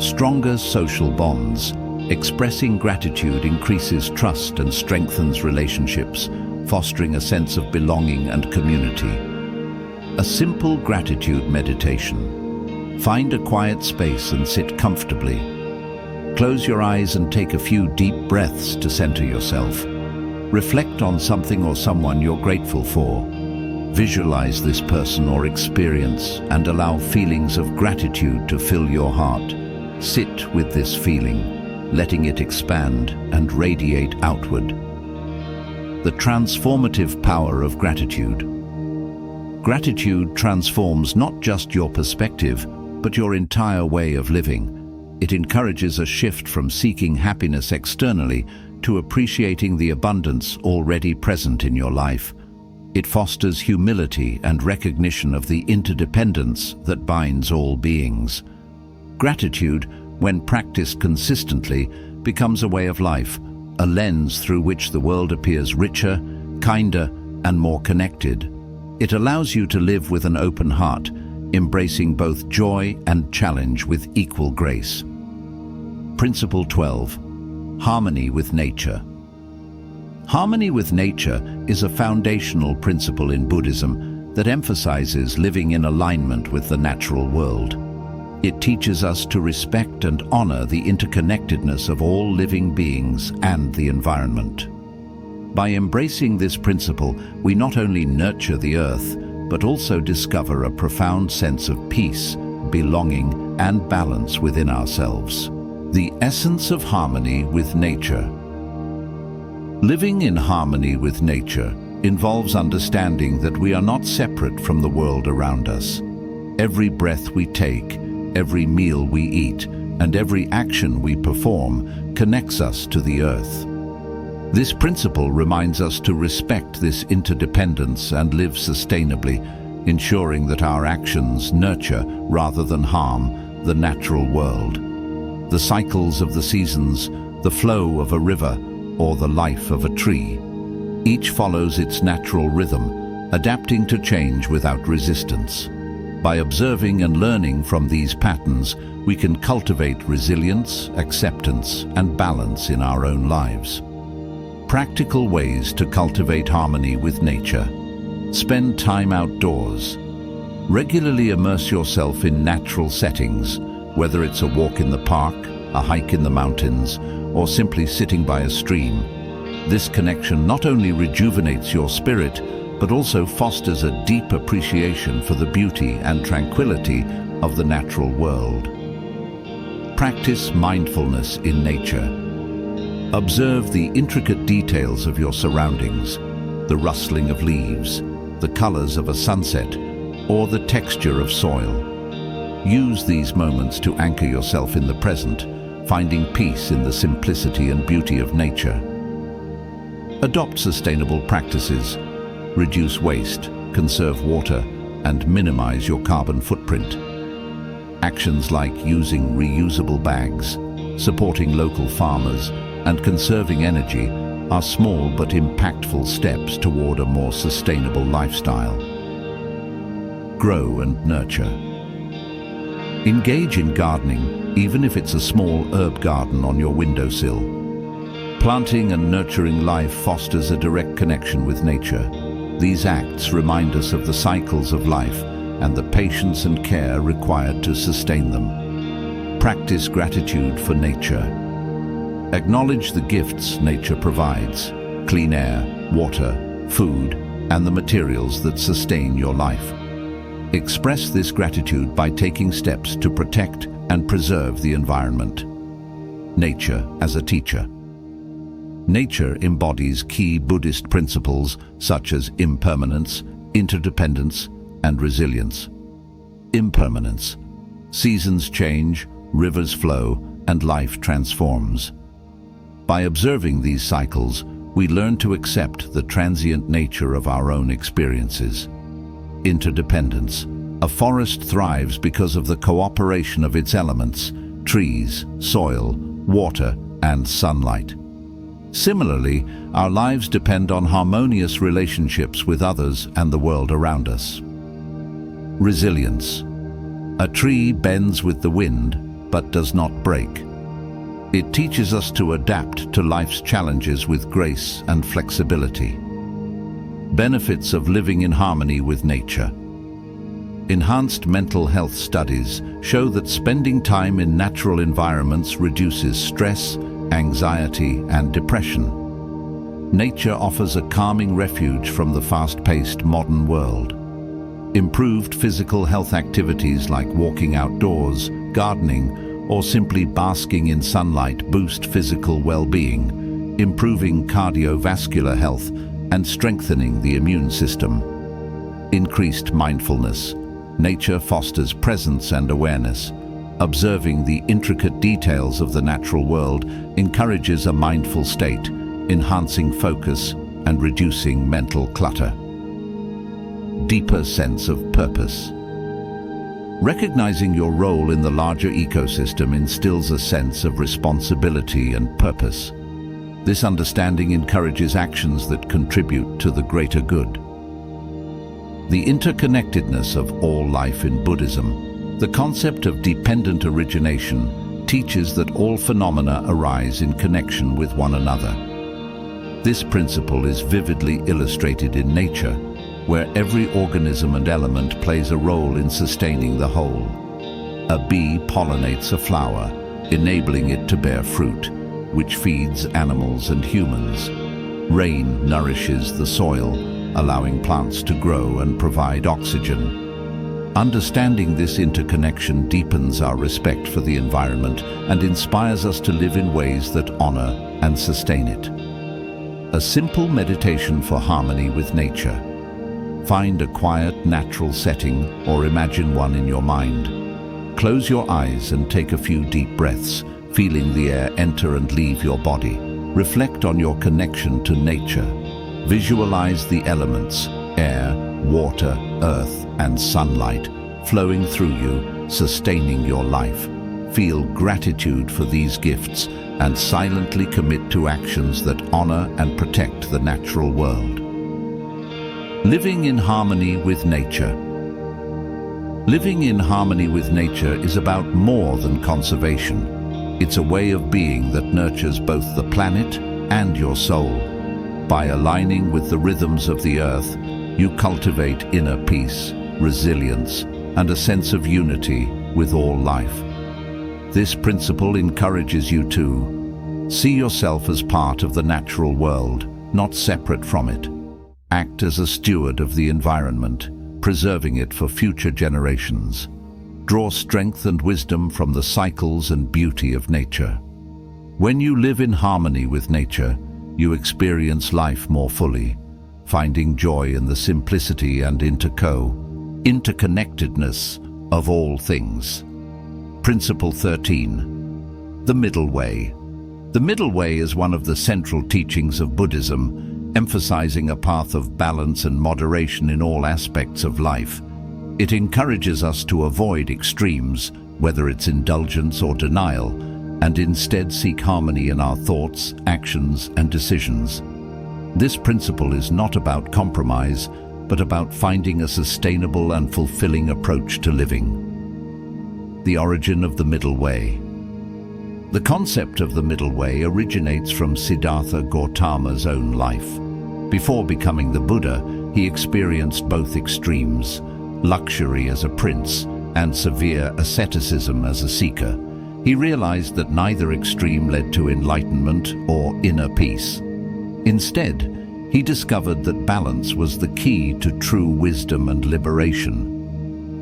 Speaker 1: Stronger social bonds. Expressing gratitude increases trust and strengthens relationships, fostering a sense of belonging and community. A simple gratitude meditation. Find a quiet space and sit comfortably. Close your eyes and take a few deep breaths to center yourself. Reflect on something or someone you're grateful for. Visualize this person or experience and allow feelings of gratitude to fill your heart. Sit with this feeling, letting it expand and radiate outward. The transformative power of gratitude. Gratitude transforms not just your perspective, but your entire way of living. It encourages a shift from seeking happiness externally to appreciating the abundance already present in your life. It fosters humility and recognition of the interdependence that binds all beings. Gratitude, when practiced consistently, becomes a way of life, a lens through which the world appears richer, kinder, and more connected. It allows you to live with an open heart, embracing both joy and challenge with equal grace. Principle 12. Harmony with nature. Harmony with nature is a foundational principle in Buddhism that emphasizes living in alignment with the natural world. It teaches us to respect and honor the interconnectedness of all living beings and the environment. By embracing this principle, we not only nurture the earth, but also discover a profound sense of peace, belonging, and balance within ourselves. The essence of harmony with nature. Living in harmony with nature involves understanding that we are not separate from the world around us. Every breath we take, every meal we eat, and every action we perform connects us to the earth. This principle reminds us to respect this interdependence and live sustainably, ensuring that our actions nurture rather than harm the natural world. The cycles of the seasons, the flow of a river, or the life of a tree. Each follows its natural rhythm, adapting to change without resistance. By observing and learning from these patterns, we can cultivate resilience, acceptance, and balance in our own lives. Practical ways to cultivate harmony with nature. Spend time outdoors. Regularly immerse yourself in natural settings, whether it's a walk in the park, a hike in the mountains, or simply sitting by a stream. This connection not only rejuvenates your spirit, but also fosters a deep appreciation for the beauty and tranquility of the natural world. Practice mindfulness in nature. Observe the intricate details of your surroundings, the rustling of leaves, the colors of a sunset, or the texture of soil. Use these moments to anchor yourself in the present, finding peace in the simplicity and beauty of nature. Adopt sustainable practices. Reduce waste, conserve water, and minimize your carbon footprint. Actions like using reusable bags, supporting local farmers, and conserving energy are small but impactful steps toward a more sustainable lifestyle. Grow and nurture. Engage in gardening, even if it's a small herb garden on your windowsill. Planting and nurturing life fosters a direct connection with nature. These acts remind us of the cycles of life and the patience and care required to sustain them. Practice gratitude for nature. Acknowledge the gifts nature provides: clean air, water, food, and the materials that sustain your life. Express this gratitude by taking steps to protect and preserve the environment. Nature as a teacher. Nature embodies key Buddhist principles such as impermanence, interdependence, and resilience. Impermanence. Seasons change, rivers flow, and life transforms. By observing these cycles, we learn to accept the transient nature of our own experiences. Interdependence. A forest thrives because of the cooperation of its elements: trees, soil, water, and sunlight. Similarly, our lives depend on harmonious relationships with others and the world around us. Resilience. A tree bends with the wind, but does not break. It teaches us to adapt to life's challenges with grace and flexibility. Benefits of living in harmony with nature. Enhanced mental health studies show that spending time in natural environments reduces stress, anxiety, and depression. Nature offers a calming refuge from the fast-paced modern world. Improved physical health activities like walking outdoors, gardening, or simply basking in sunlight boost physical well-being, improving cardiovascular health and strengthening the immune system. Increased mindfulness. Nature fosters presence and awareness. Observing the intricate details of the natural world encourages a mindful state, enhancing focus and reducing mental clutter. Deeper sense of purpose. Recognizing your role in the larger ecosystem instills a sense of responsibility and purpose. This understanding encourages actions that contribute to the greater good. The interconnectedness of all life in Buddhism. The concept of dependent origination teaches that all phenomena arise in connection with one another. This principle is vividly illustrated in nature, where every organism and element plays a role in sustaining the whole. A bee pollinates a flower, enabling it to bear fruit, which feeds animals and humans. Rain nourishes the soil, allowing plants to grow and provide oxygen. Understanding this interconnection deepens our respect for the environment and inspires us to live in ways that honor and sustain it. A simple meditation for harmony with nature. Find a quiet, natural setting or imagine one in your mind. Close your eyes and take a few deep breaths, feeling the air enter and leave your body. Reflect on your connection to nature. Visualize the elements, air, water, earth, and sunlight, flowing through you, sustaining your life. Feel gratitude for these gifts and silently commit to actions that honor and protect the natural world. Living in harmony with nature. Living in harmony with nature is about more than conservation. It's a way of being that nurtures both the planet and your soul. By aligning with the rhythms of the earth, you cultivate inner peace, resilience, and a sense of unity with all life. This principle encourages you to see yourself as part of the natural world, not separate from it. Act as a steward of the environment, preserving it for future generations. Draw strength and wisdom from the cycles and beauty of nature. When you live in harmony with nature, you experience life more fully, finding joy in the simplicity and interconnectedness of all things. Principle 13. The Middle Way. The Middle Way is one of the central teachings of Buddhism, emphasizing a path of balance and moderation in all aspects of life. It encourages us to avoid extremes, whether it's indulgence or denial, and instead seek harmony in our thoughts, actions, and decisions. This principle is not about compromise, but about finding a sustainable and fulfilling approach to living. The origin of the Middle Way. The concept of the Middle Way originates from Siddhartha Gautama's own life. Before becoming the Buddha, he experienced both extremes, luxury as a prince and severe asceticism as a seeker. He realized that neither extreme led to enlightenment or inner peace. Instead, he discovered that balance was the key to true wisdom and liberation.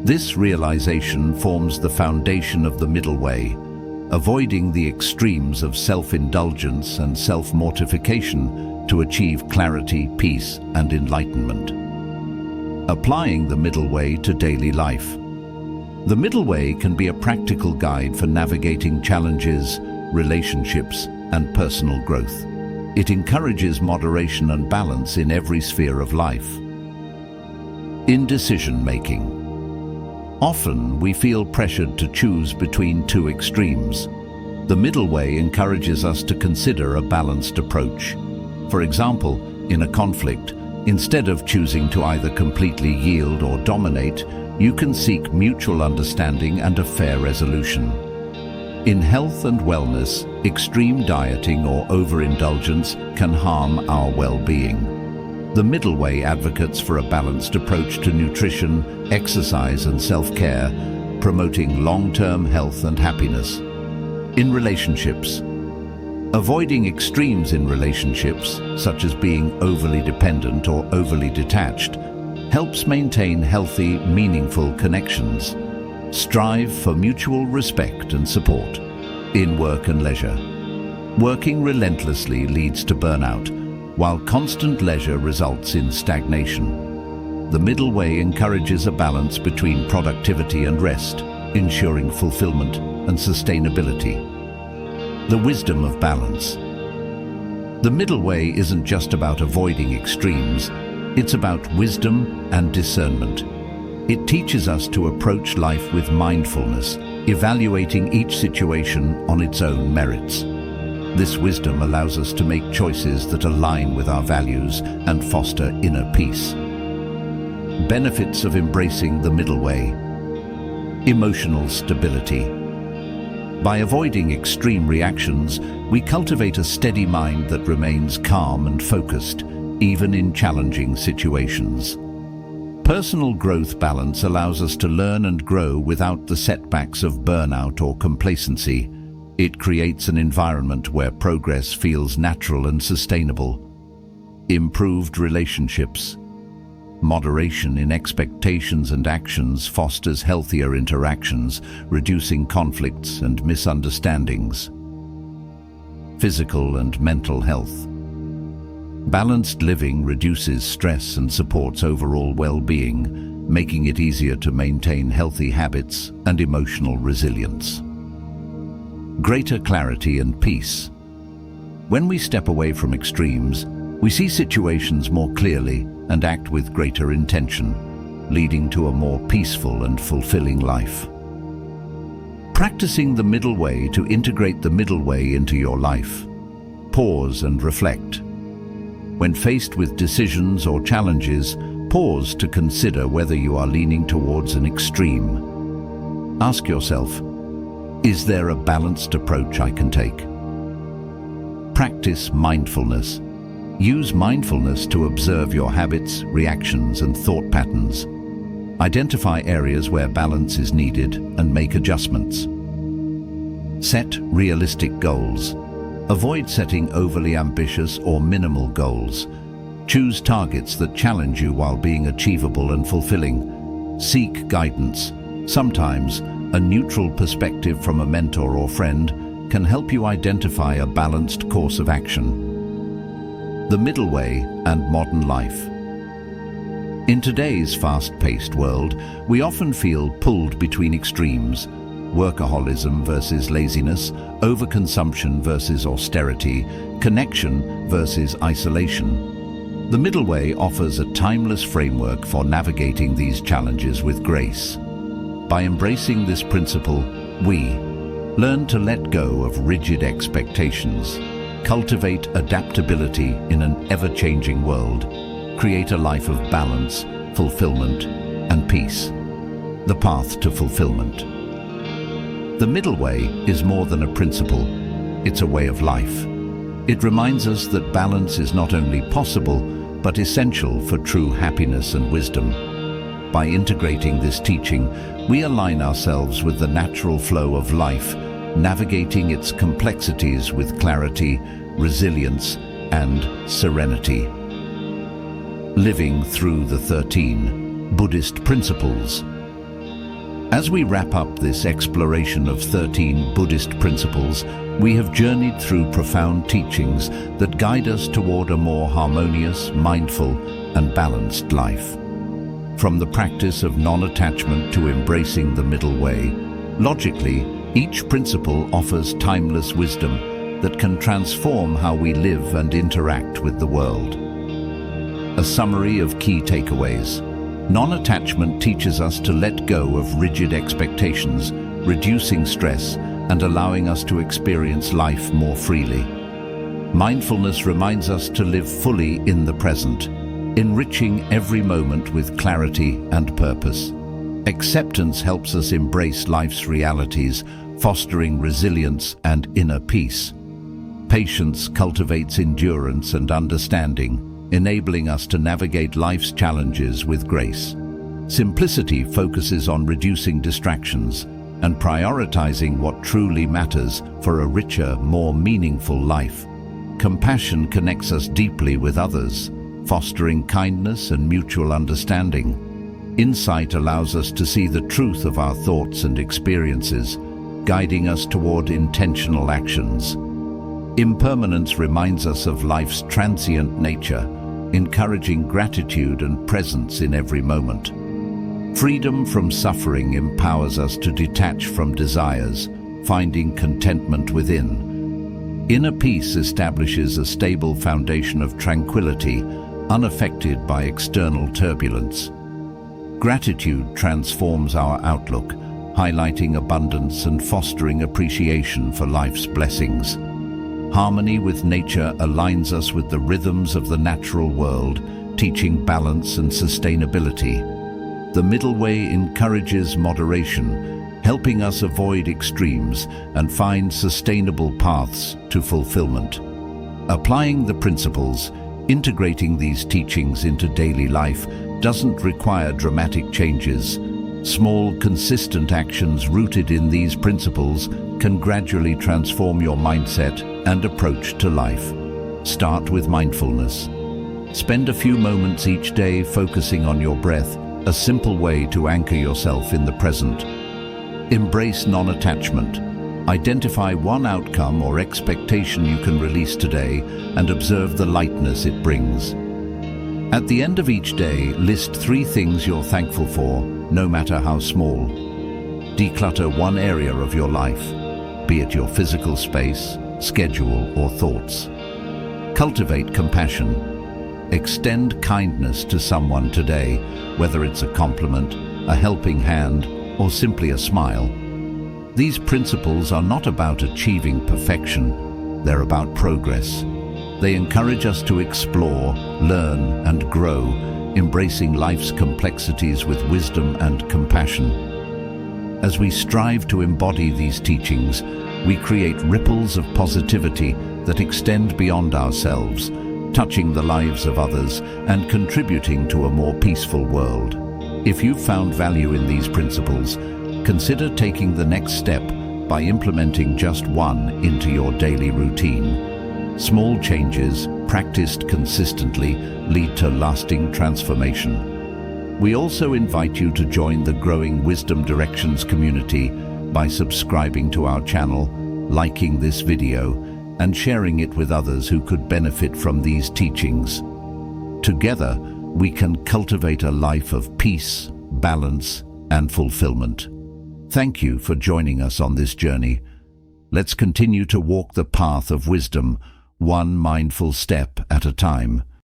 Speaker 1: This realization forms the foundation of the Middle Way, avoiding the extremes of self-indulgence and self-mortification to achieve clarity, peace, and enlightenment. Applying the Middle Way to daily life. The Middle Way can be a practical guide for navigating challenges, relationships, and personal growth. It encourages moderation and balance in every sphere of life. In decision-making. Often, we feel pressured to choose between two extremes. The Middle Way encourages us to consider a balanced approach. For example, in a conflict, instead of choosing to either completely yield or dominate, you can seek mutual understanding and a fair resolution. In health and wellness, extreme dieting or overindulgence can harm our well-being. The Middle Way advocates for a balanced approach to nutrition, exercise, and self-care, promoting long-term health and happiness. In relationships, Avoiding extremes in relationships, such as being overly dependent or overly detached, helps maintain healthy, meaningful connections. Strive for mutual respect and support in work and leisure. Working relentlessly leads to burnout, while constant leisure results in stagnation. The middle way encourages a balance between productivity and rest, ensuring fulfillment and sustainability. The wisdom of balance. The middle way isn't just about avoiding extremes, it's about wisdom and discernment. It teaches us to approach life with mindfulness, evaluating each situation on its own merits. This wisdom allows us to make choices that align with our values and foster inner peace. Benefits of embracing the middle way. Emotional stability. By avoiding extreme reactions, we cultivate a steady mind that remains calm and focused, even in challenging situations. Personal growth balance allows us to learn and grow without the setbacks of burnout or complacency. It creates an environment where progress feels natural and sustainable. Improved relationships. Moderation in expectations and actions fosters healthier interactions, reducing conflicts and misunderstandings. Physical and mental health. Balanced living reduces stress and supports overall well-being, making it easier to maintain healthy habits and emotional resilience. Greater clarity and peace. When we step away from extremes, we see situations more clearly and act with greater intention, leading to a more peaceful and fulfilling life. Practicing the middle way to integrate the middle way into your life. Pause and reflect. When faced with decisions or challenges, pause to consider whether you are leaning towards an extreme. Ask yourself, is there a balanced approach I can take? Practice mindfulness. Use mindfulness to observe your habits, reactions, and thought patterns. Identify areas where balance is needed and make adjustments. Set realistic goals. Avoid setting overly ambitious or minimal goals. Choose targets that challenge you while being achievable and fulfilling. Seek guidance. Sometimes, a neutral perspective from a mentor or friend can help you identify a balanced course of action. The middle way and modern life. In today's fast-paced world, we often feel pulled between extremes: workaholism versus laziness, overconsumption versus austerity, connection versus isolation. The middle way offers a timeless framework for navigating these challenges with grace. By embracing this principle, we learn to let go of rigid expectations, cultivate adaptability in an ever-changing world, create a life of balance, fulfillment, and peace. The path to fulfillment. The middle way is more than a principle, it's a way of life. It reminds us that balance is not only possible, but essential for true happiness and wisdom. By integrating this teaching, we align ourselves with the natural flow of life, navigating its complexities with clarity, resilience, and serenity. Living through the 13 Buddhist principles. As we wrap up this exploration of 13 Buddhist principles, we have journeyed through profound teachings that guide us toward a more harmonious, mindful, and balanced life. From the practice of non-attachment to embracing the middle way, logically, each principle offers timeless wisdom that can transform how we live and interact with the world. A summary of key takeaways. Non-attachment teaches us to let go of rigid expectations, reducing stress and allowing us to experience life more freely. Mindfulness reminds us to live fully in the present, enriching every moment with clarity and purpose. Acceptance helps us embrace life's realities, fostering resilience and inner peace. Patience cultivates endurance and understanding, enabling us to navigate life's challenges with grace. Simplicity focuses on reducing distractions, and prioritizing what truly matters for a richer, more meaningful life. Compassion connects us deeply with others, fostering kindness and mutual understanding. Insight allows us to see the truth of our thoughts and experiences, guiding us toward intentional actions. Impermanence reminds us of life's transient nature, encouraging gratitude and presence in every moment. Freedom from suffering empowers us to detach from desires, finding contentment within. Inner peace establishes a stable foundation of tranquility, unaffected by external turbulence. Gratitude transforms our outlook, highlighting abundance and fostering appreciation for life's blessings. Harmony with nature aligns us with the rhythms of the natural world, teaching balance and sustainability. The middle way encourages moderation, helping us avoid extremes and find sustainable paths to fulfillment. Applying the principles, integrating these teachings into daily life doesn't require dramatic changes. Small, consistent actions rooted in these principles can gradually transform your mindset and approach to life. Start with mindfulness. Spend a few moments each day focusing on your breath, a simple way to anchor yourself in the present. Embrace non-attachment. Identify one outcome or expectation you can release today and observe the lightness it brings. At the end of each day, list 3 things you're thankful for, no matter how small. Declutter one area of your life, be it your physical space, schedule, or thoughts. Cultivate compassion. Extend kindness to someone today, whether it's a compliment, a helping hand, or simply a smile. These principles are not about achieving perfection, they're about progress. They encourage us to explore, learn, and grow, embracing life's complexities with wisdom and compassion. As we strive to embody these teachings, we create ripples of positivity that extend beyond ourselves, touching the lives of others and contributing to a more peaceful world. If you've found value in these principles, consider taking the next step by implementing just one into your daily routine. Small changes, practiced consistently, lead to lasting transformation. We also invite you to join the growing Wisdom Directions community by subscribing to our channel, liking this video, and sharing it with others who could benefit from these teachings. Together, we can cultivate a life of peace, balance, and fulfillment. Thank you for joining us on this journey. Let's continue to walk the path of wisdom, one mindful step at a time.